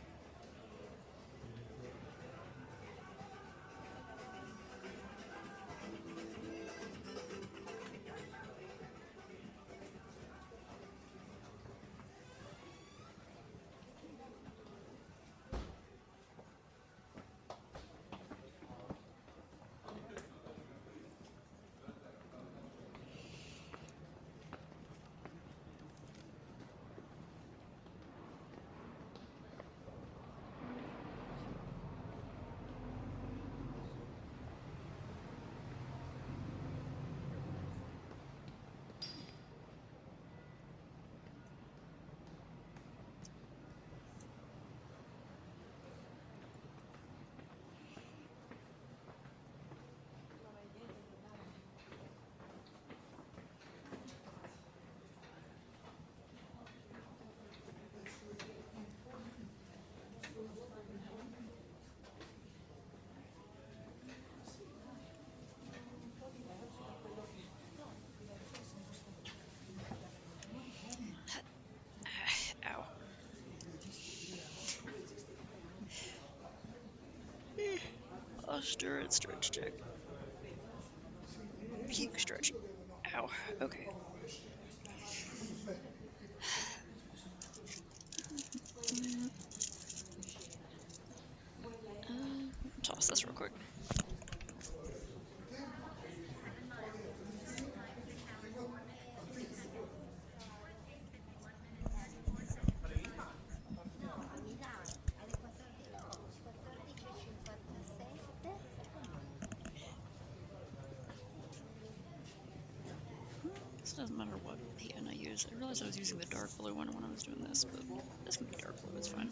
Posture and stretch check. Peak stretch. Ow. Okay. Toss this real quick. Doesn't matter what pen I use. I realized I was using the dark blue one when I was doing this, but this can be dark blue, it's fine.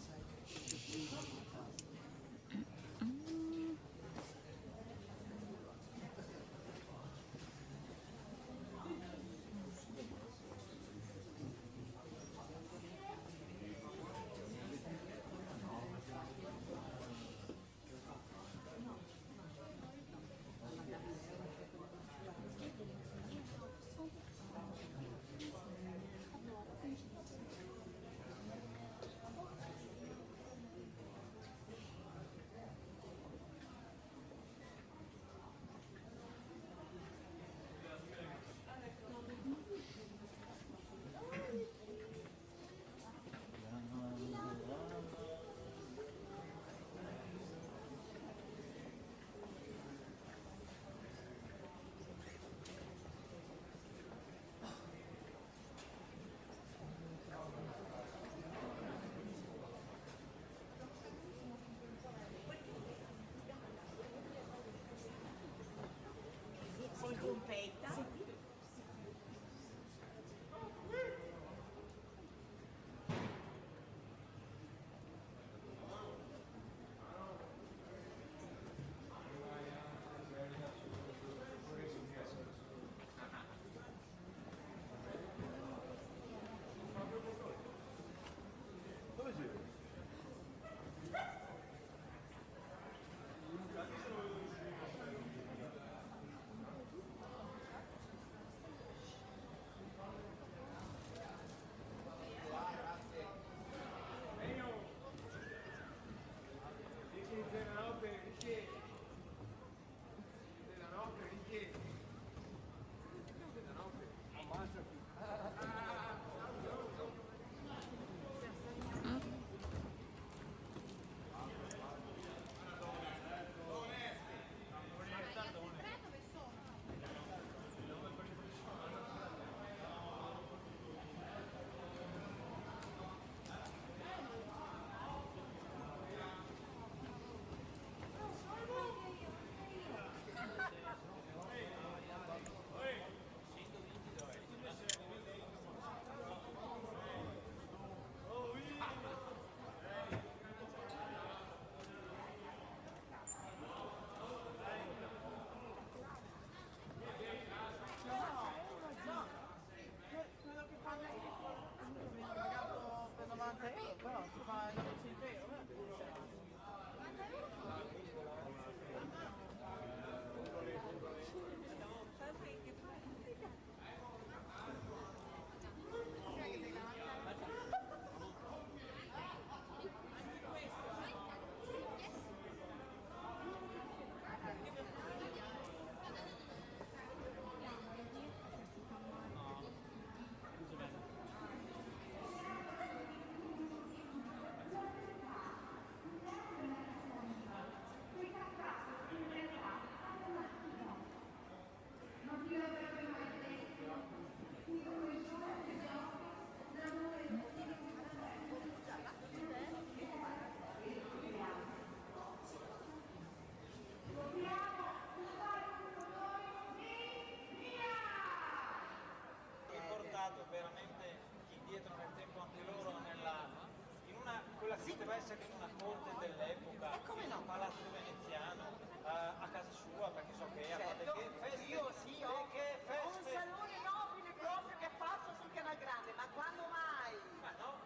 poteva essere in una corte dell'epoca, in un palazzo veneziano, a casa sua, perché so che ha fatto delle feste. Io sì, ho che un feste? salone nobile proprio che passa sul Canal Grande, ma quando mai? Ma no,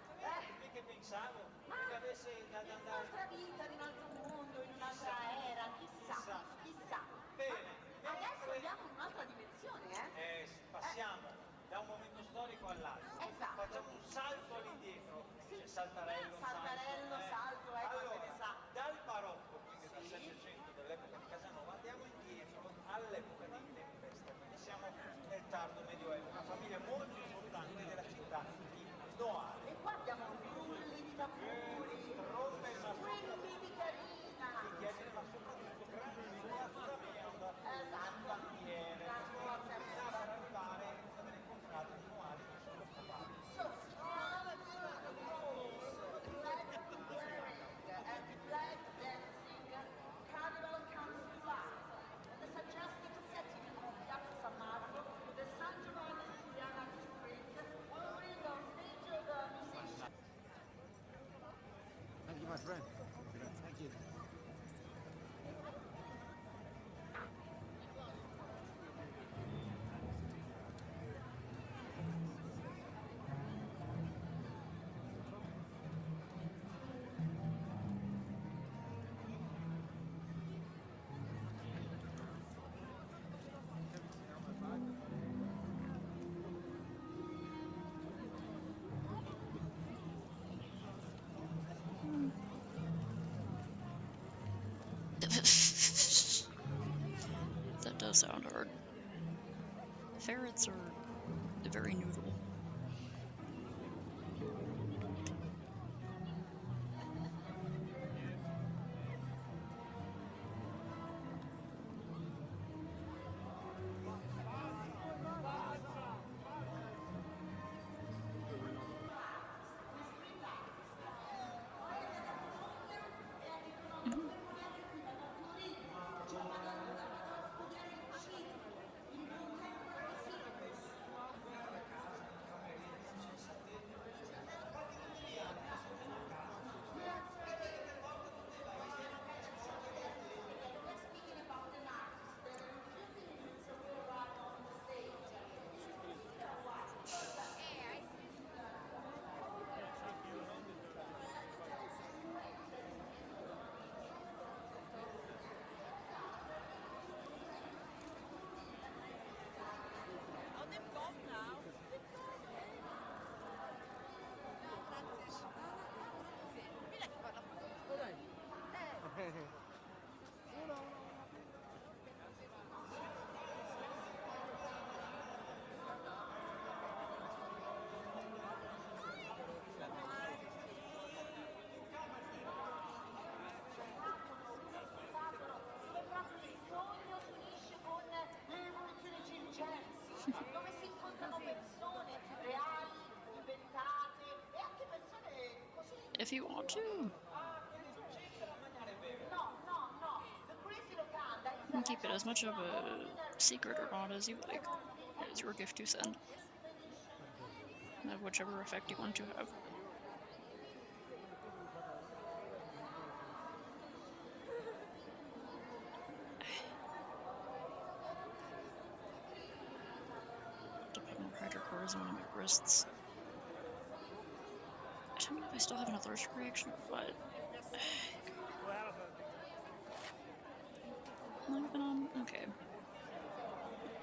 che pensavo che avesse da In andare. un'altra vita, in un altro mondo, in un'altra era, chissà, chissà. Bene. Ma adesso andiamo in un'altra dimensione, Passiamo da un momento storico all'altro. Esatto. Facciamo un salto all'indietro. C'è saltarello, salto, ecco, allora, che ne sa. dal barocco, quindi dal 700 dell'epoca di Casanova, andiamo indietro all'epoca di Tempesta, quindi siamo nel tardo medioevo, una famiglia molto importante della città di Noale. E qua abbiamo rulli di tamburi, Trombe, ma quelli di carina. chiede, ma soprattutto grande scoratura bionda, Esatto. bandiere, per arrivare a delle contrade di Noale che sono scopate. Carnival comes to life. The suggested setting of Piazza San Marco, the San Giovanni Giuliana Street, will bring on stage of the musicians. Thank you, my friend. Thank you. That does sound hard. Ferrets are very noodle. Dove proprio il sogno finisce con l'evoluzione circensi, dove si incontrano persone reali, inventate e anche persone così. If you want to. No. The crazy locanda is You can keep it as much of a secret or not as you like. It's your gift to send. Have whichever effect you want to have. To put more hydrocortisone in my wrists. I don't know if I still have an allergic reaction or what. I've been on. Okay.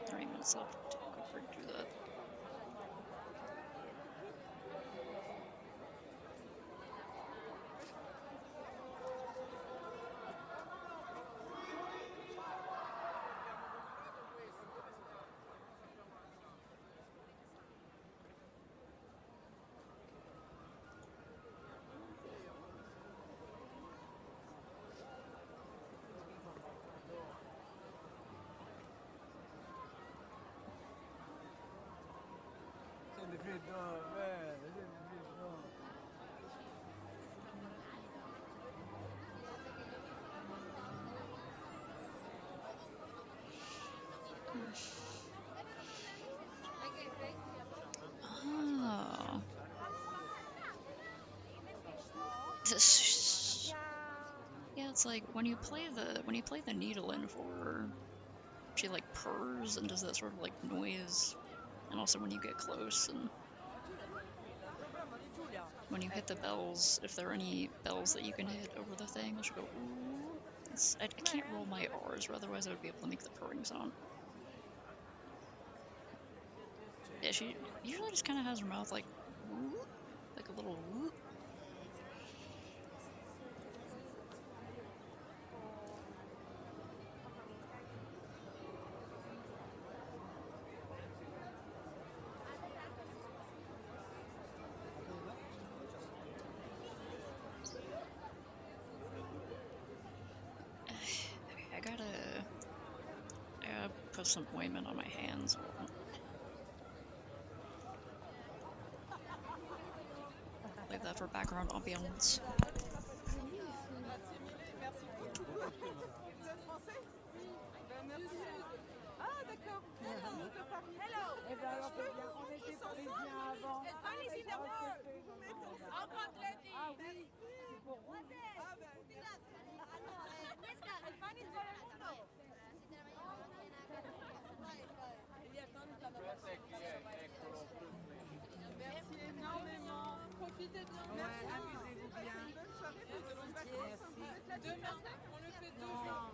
30 minutes left. Take a quick break to do that. This, yeah, it's like when you play the needle in for her, she like purrs and does that sort of like noise, and also when you get close and when you hit the bells, if there are any bells that you can hit over the thing, she'll go ooh. I can't roll my R's, or otherwise I would be able to make the purring sound. Yeah, she usually just kind of has her mouth like woo, like a little woo. I gotta put some ointment on my hands. Leave that for background ambiance. Ah d'accord. Hello. Eh ben alors on était parisiens avant. Ah oui. Pour Merci énormément. Profitez bien. Merci. Amusez-vous bien. Une bonne soirée. Merci. Demain, on le fait 2 jours.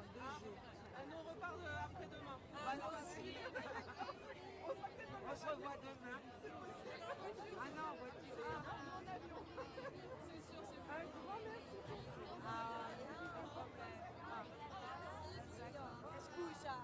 Nous on repart après-demain. on se revoit demain. Ah non, en voiture. En avion. C'est sûr, c'est un grand merci. Scusa.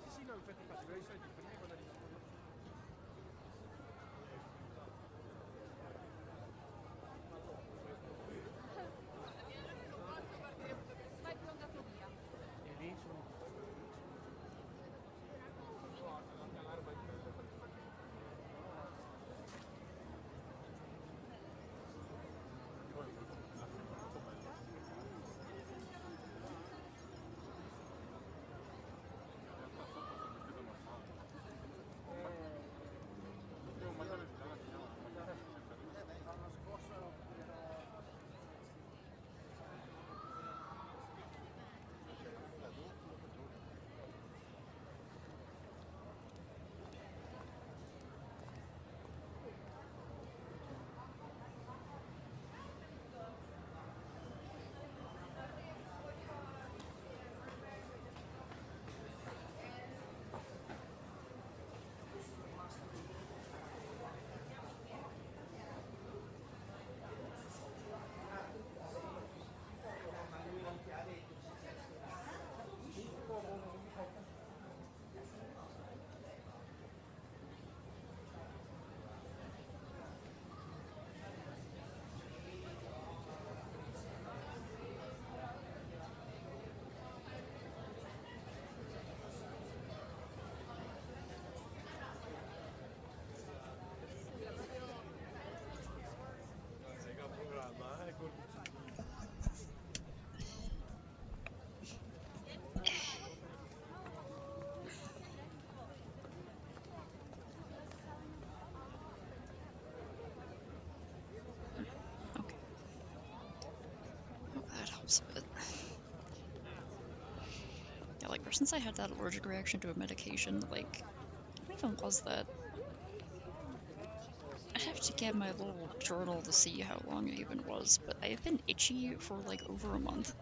Sì, no, infatti faccio i soliti per me quella di But yeah, like ever since I had that allergic reaction to a medication, like what even was that? I'd have to get my little journal to see how long it even was, but I've been itchy for like over a month.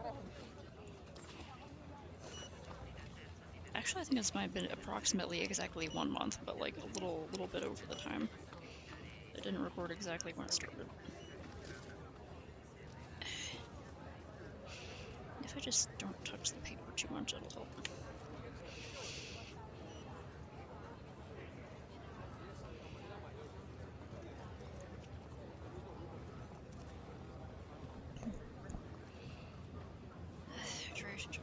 Actually, I think this might have been approximately exactly 1 month, but like a little bit over the time. I didn't record exactly when it started. If I just don't touch the paper too much, it'll help. Hydration check.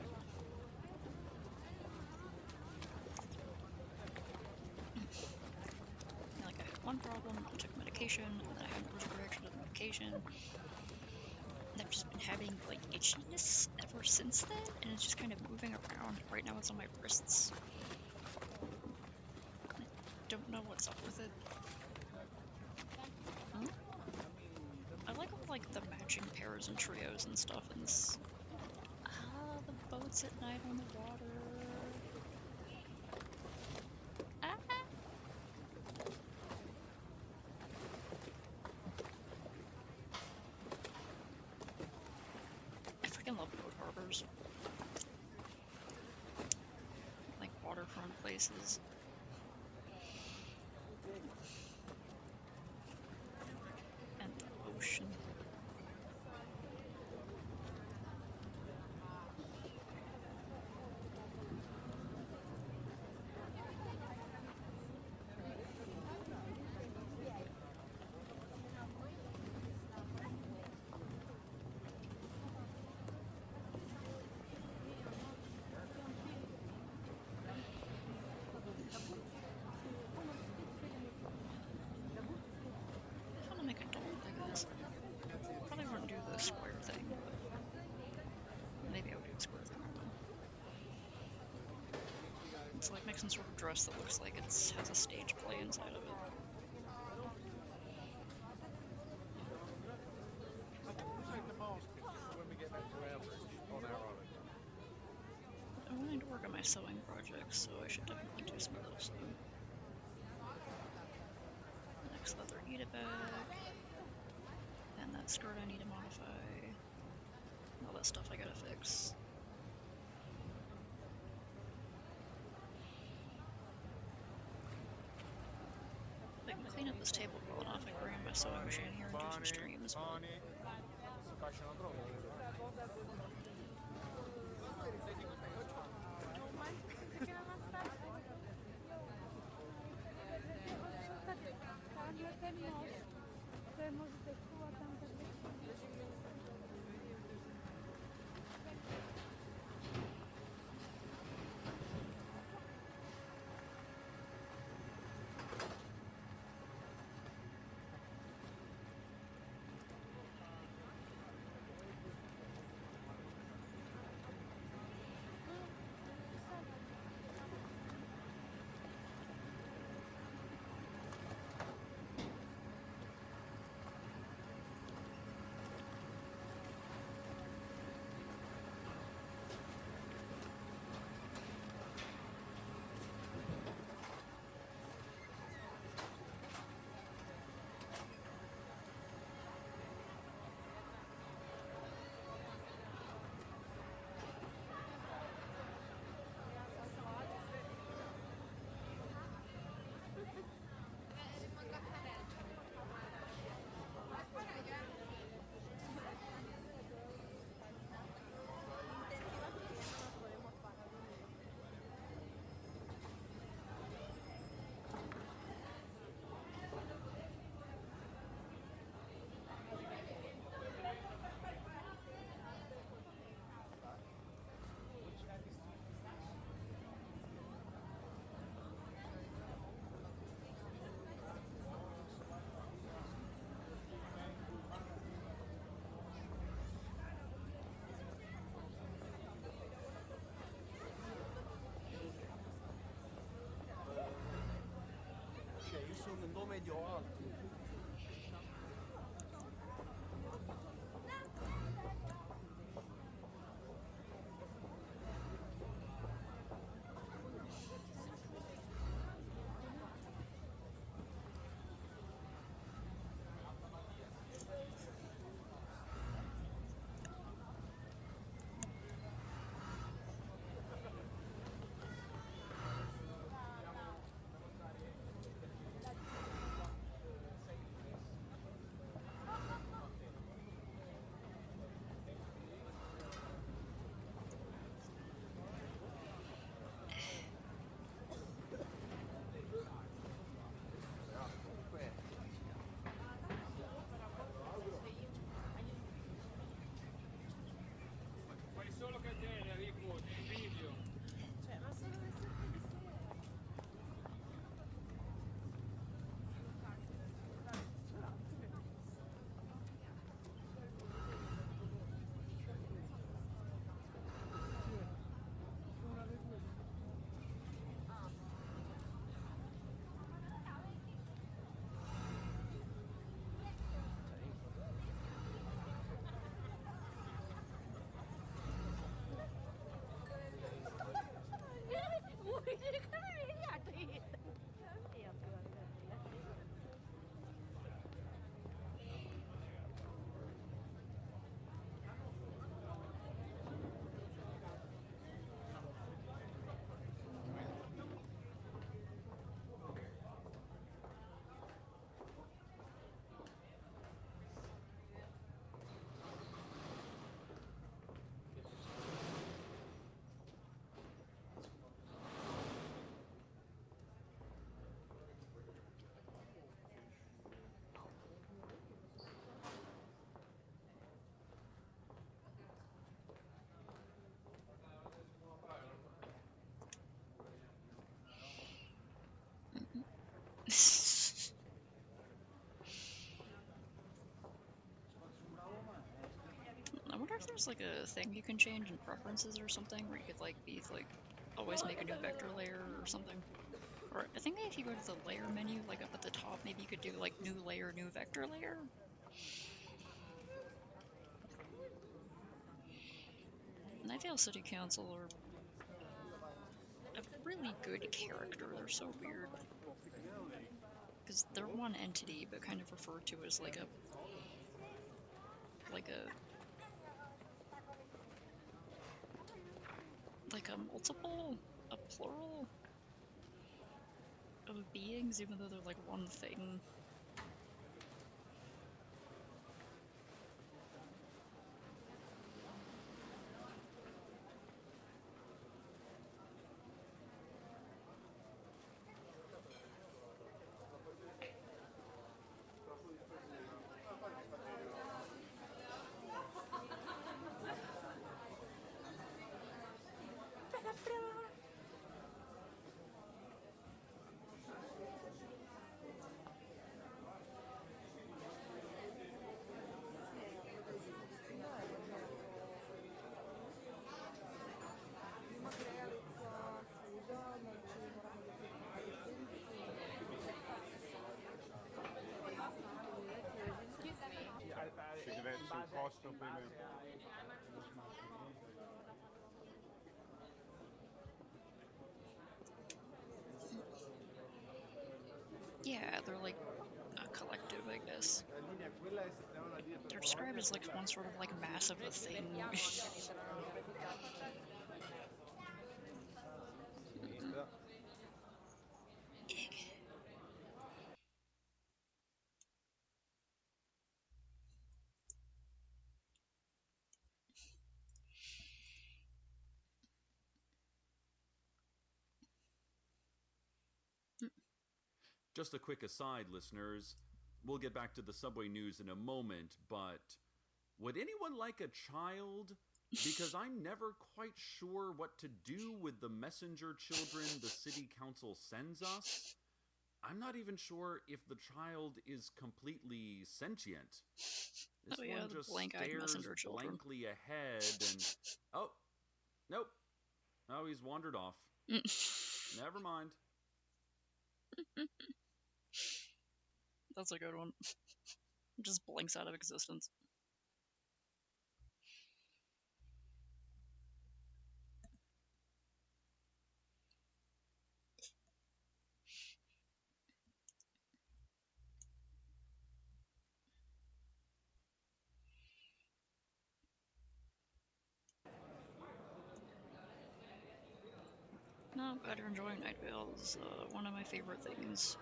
Like I had one problem, I took medication, and then I had an allergic reaction to the medication. And I've just been having like itchiness ever since then, and it's just kind of moving around. Right now it's on my wrists. I don't know what's up with it. Huh? I like all like the matching pairs and trios and stuff in this. Ah, the boats at night on the water. Ah! I freaking love boat harbors. Like waterfront places. And the ocean. I want to make a doll like this. Probably wouldn't do the square thing, but maybe I would do the square thing. I don't know. It's like make some sort of dress that looks like it has a stage play inside of it. Who's like the basket when we get back to our bridge on our holiday? I'm willing to work on my sewing projects, so I should definitely do some of those soon. Next leather Eda bag. And that skirt I need to modify. All that stuff I gotta fix. If I can clean up this table well enough, I can bring in my sewing machine here and do some streams. But Si fasciano troppo. Sono un nome medio alto. if there's like a thing you can change in preferences or something where you could like be like always make a new vector layer or something. Or I think if you go to the layer menu, like up at the top, maybe you could do like new layer, new vector layer. Nightdale City Council are a really good character. They're so weird. Because they're one entity, but kind of referred to as like a multiple, a plural of beings, even though they're like one thing. Se deve essere un costo prima. Yeah, they're like a collective, I guess. They're described as like one sort of like mass of a thing. Just a quick aside, listeners. We'll get back to the subway news in a moment, but would anyone like a child? Because I'm never quite sure what to do with the messenger children the city council sends us. I'm not even sure if the child is completely sentient. This one just stares blankly ahead and... Oh, nope. Oh, he's wandered off. Never mind. That's a good one. Just blinks out of existence. No, glad you're enjoying Night Vale. It's one of my favorite things.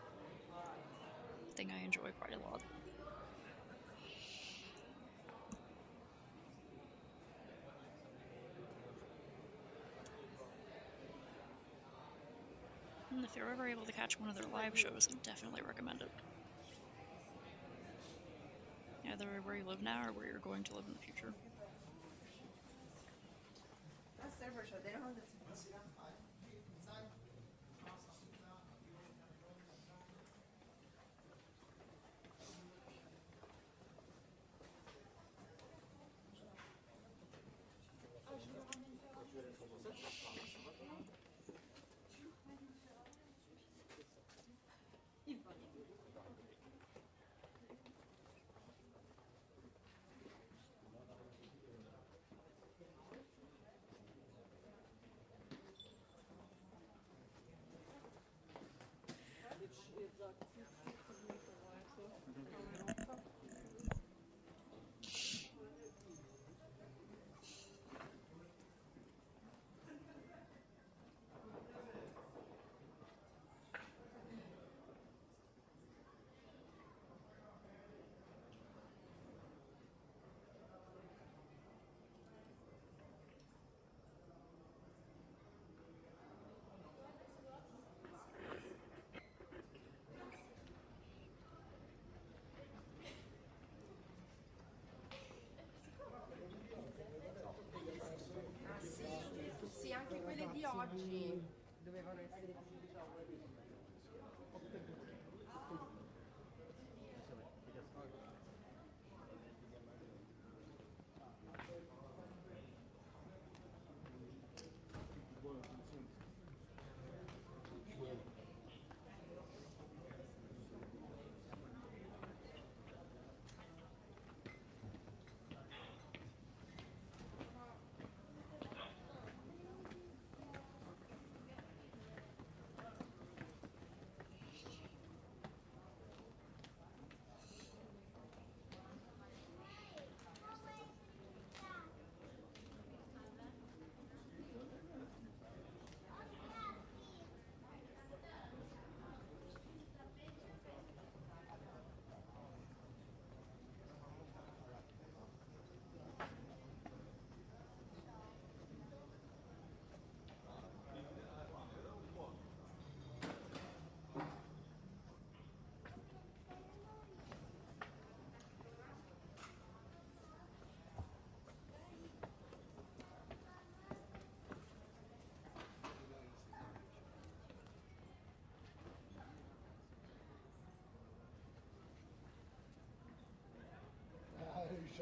Thing I enjoy quite a lot. And if you're ever able to catch one of their live shows, I definitely recommend it. Either where you live now or where you're going to live in the future. Sì, anche quelle di oggi dovevano essere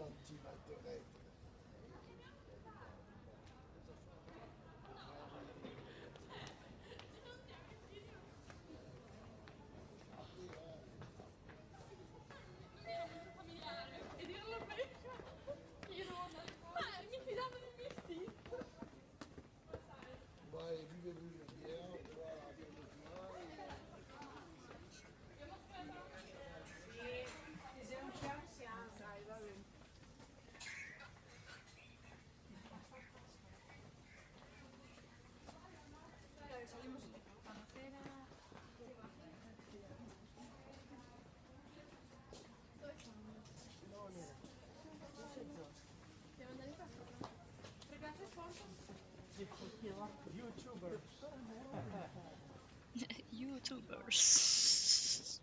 non ci metto dentro. Vai, vive lui via, qua, vive fuori. Sì, se non c'è anziano, dai, va bene. YouTubers.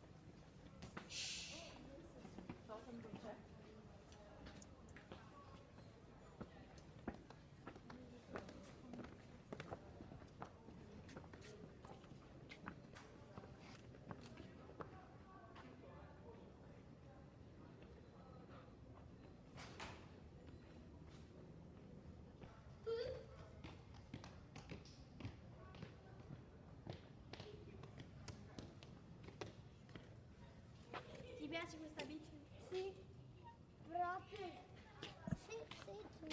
Ti piace questa bici? Sì, proprio. Sì, sì.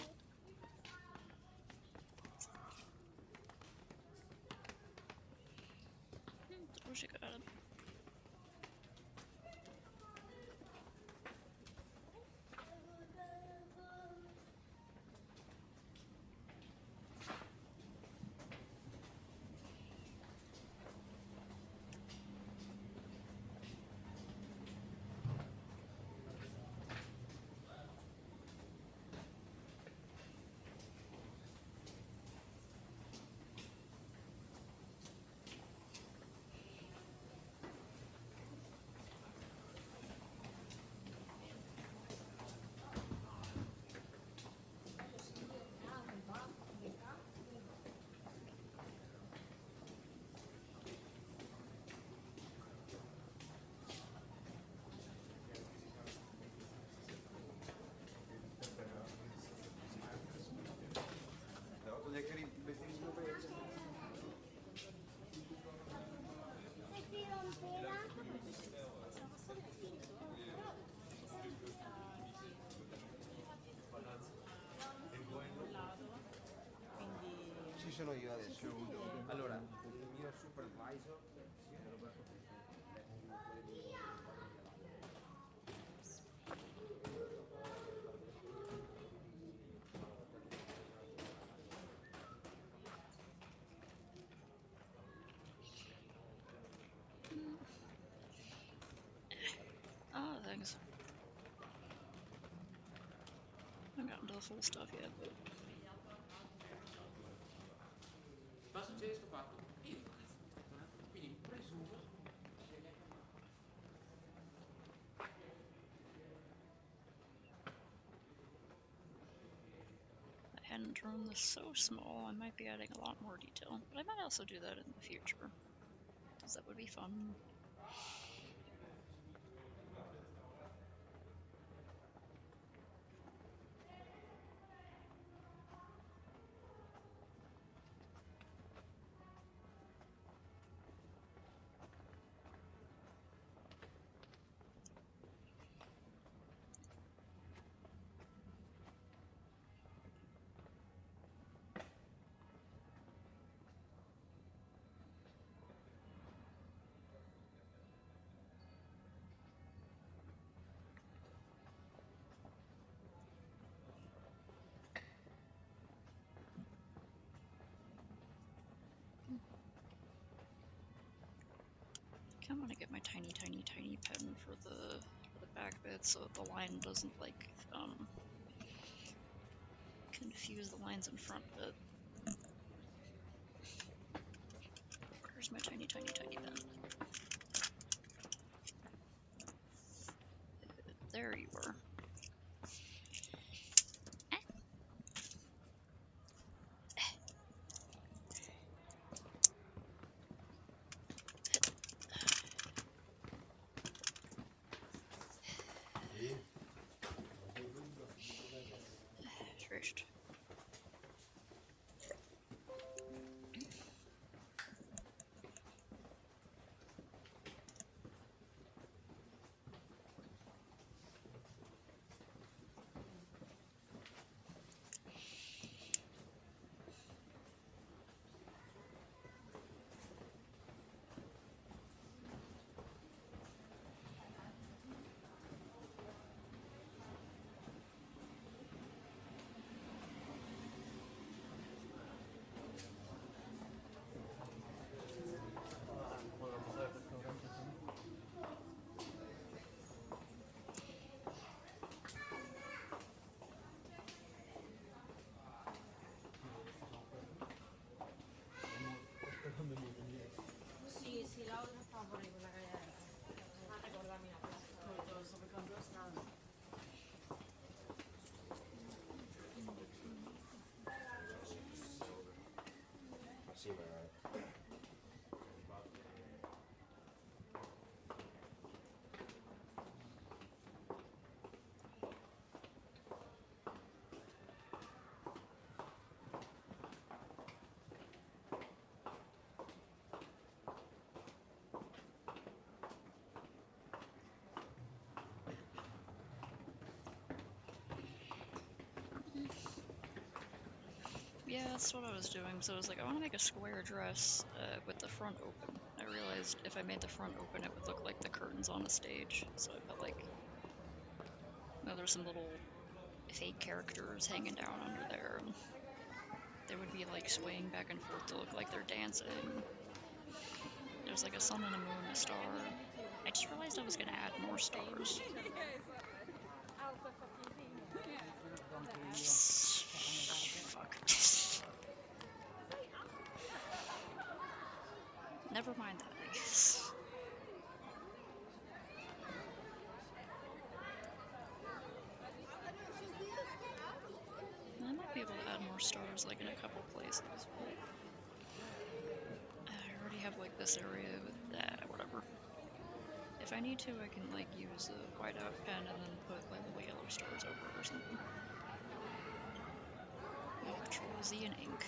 Where's she got it? Se ti rompeva. Ci sono io adesso. Allora, il mio supervisor. Oh, thanks. I haven't gotten to the full stuff yet, but Ma succede sto fatto? Io quindi presumo. I hadn't drawn this so small, I might be adding a lot more detail. But I might also do that in the future, because that would be fun. I want to get my tiny pen for the back bit so that the line doesn't like confuse the lines in front of it. Where's my tiny pen? There you are. Refreshed. Sì, sì, la otra favorevole ricordami la prossima. Sto per cambiare strada. Sì, ma... Yeah, that's what I was doing. So I was like, I want to make a square dress with the front open. I realized if I made the front open, it would look like the curtains on a stage. So I put like, there's some little fake characters hanging down under there. And they would be like swaying back and forth to look like they're dancing. There's like a sun and a moon, a star. I just realized I was gonna add more stars. Fuck. Never mind that, I guess. I might be able to add more stars like in a couple places, but I already have like this area with whatever. If I need to, I can like use a whiteout pen and then put like little yellow stars over it or something. Control Z and ink.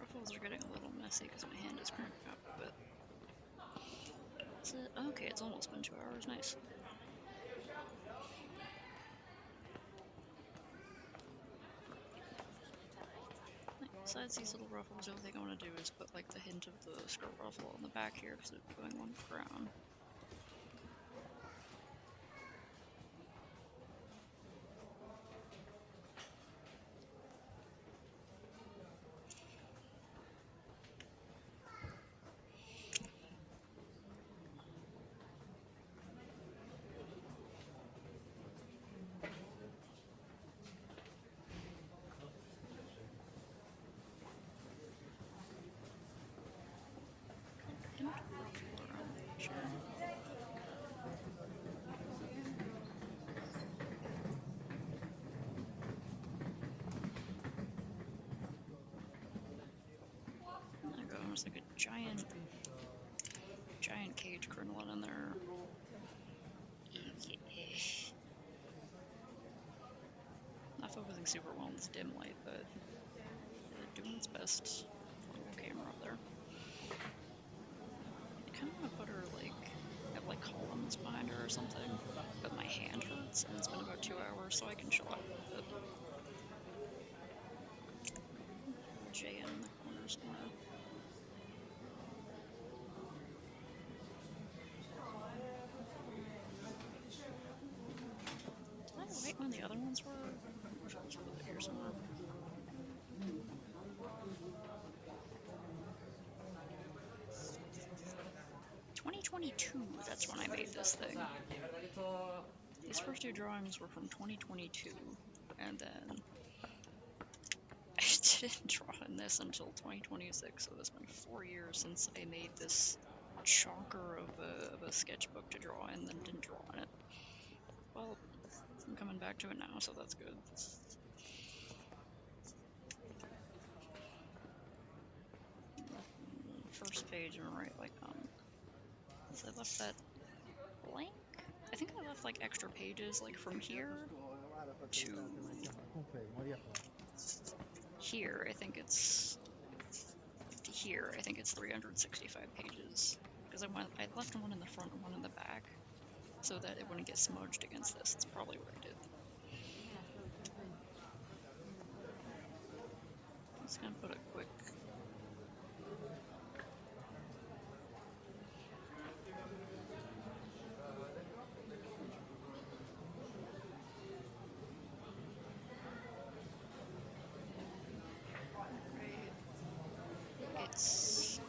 Ruffles are getting a little messy because my hand is cramping up a bit. That's it. Okay, it's almost been 2 hours. Nice. Besides these little ruffles, the only thing I want to do is put like the hint of the skirt ruffle on the back here because it's going on brown. There's like a giant cage crinoline in there. Not focusing super well in this dim light, but doing its best for a little camera up there. I kind of want to put her like, have like columns behind her or something, but my hand hurts and it's been about 2 hours, so I can chill out a bit. J in the corner somewhere. Did I write when the other ones were? I wish I was over here somewhere. '22, that's when I made this thing. These first 2 drawings were from 2022, and then I didn't draw in this until 2026, so it's been 4 years since I made this chonker of a sketchbook to draw in, then didn't draw in it. Well, I'm coming back to it now, so that's good. First page, I'm right, like, so I left that blank? I think I left, like, extra pages, like, from here to here, I think it's, to here, I think it's 365 pages, because I left one in the front and one in the back, so that it wouldn't get smudged against this. That's probably what I did. I'm just gonna put a quick... It's...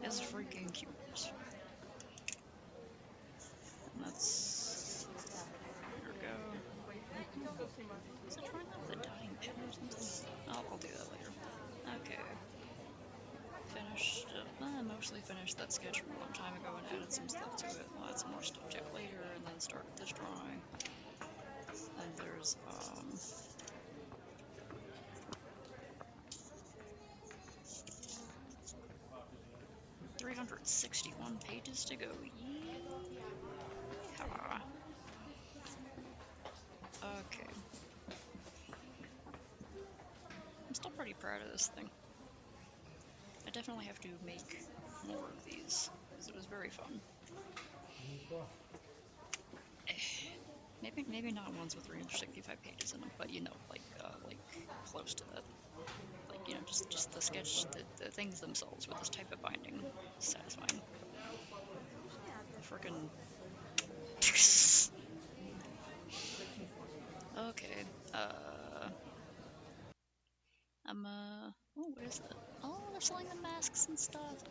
It's freaking cute. And that's... There we go. Is it trying out the dying pen or something? I'll do that later. Okay. Finished, mostly finished that sketch from a long time ago and added some stuff to it. I'll add some more stuff to it later and then start this drawing. And there's, 361 pages to go. Yeah. Okay. I'm still pretty proud of this thing. I definitely have to make more of these, because it was very fun. Maybe not ones with 365 pages in them, but you know, like close to that. Like, you know, just the sketch, the things themselves with this type of binding is satisfying. Frickin' okay, oh, where's the, oh, they're selling the masks and stuff,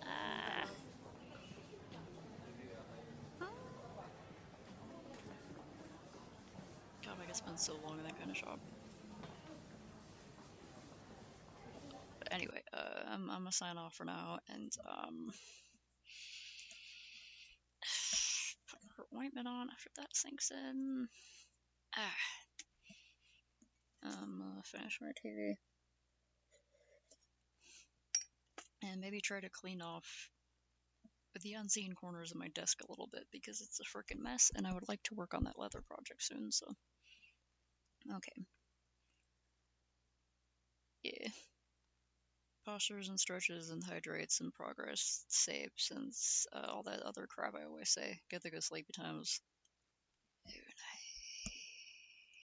God, I could spend so long in that kind of shop. But anyway, I'm gonna sign off for now, and, put her ointment on after that sinks in. Finish my TV. And maybe try to clean off the unseen corners of my desk a little bit because it's a freaking mess, and I would like to work on that leather project soon, so. Okay. Yeah. Postures and stretches and hydrates and progress, saves, and all that other crap I always say. Get the good sleepy times.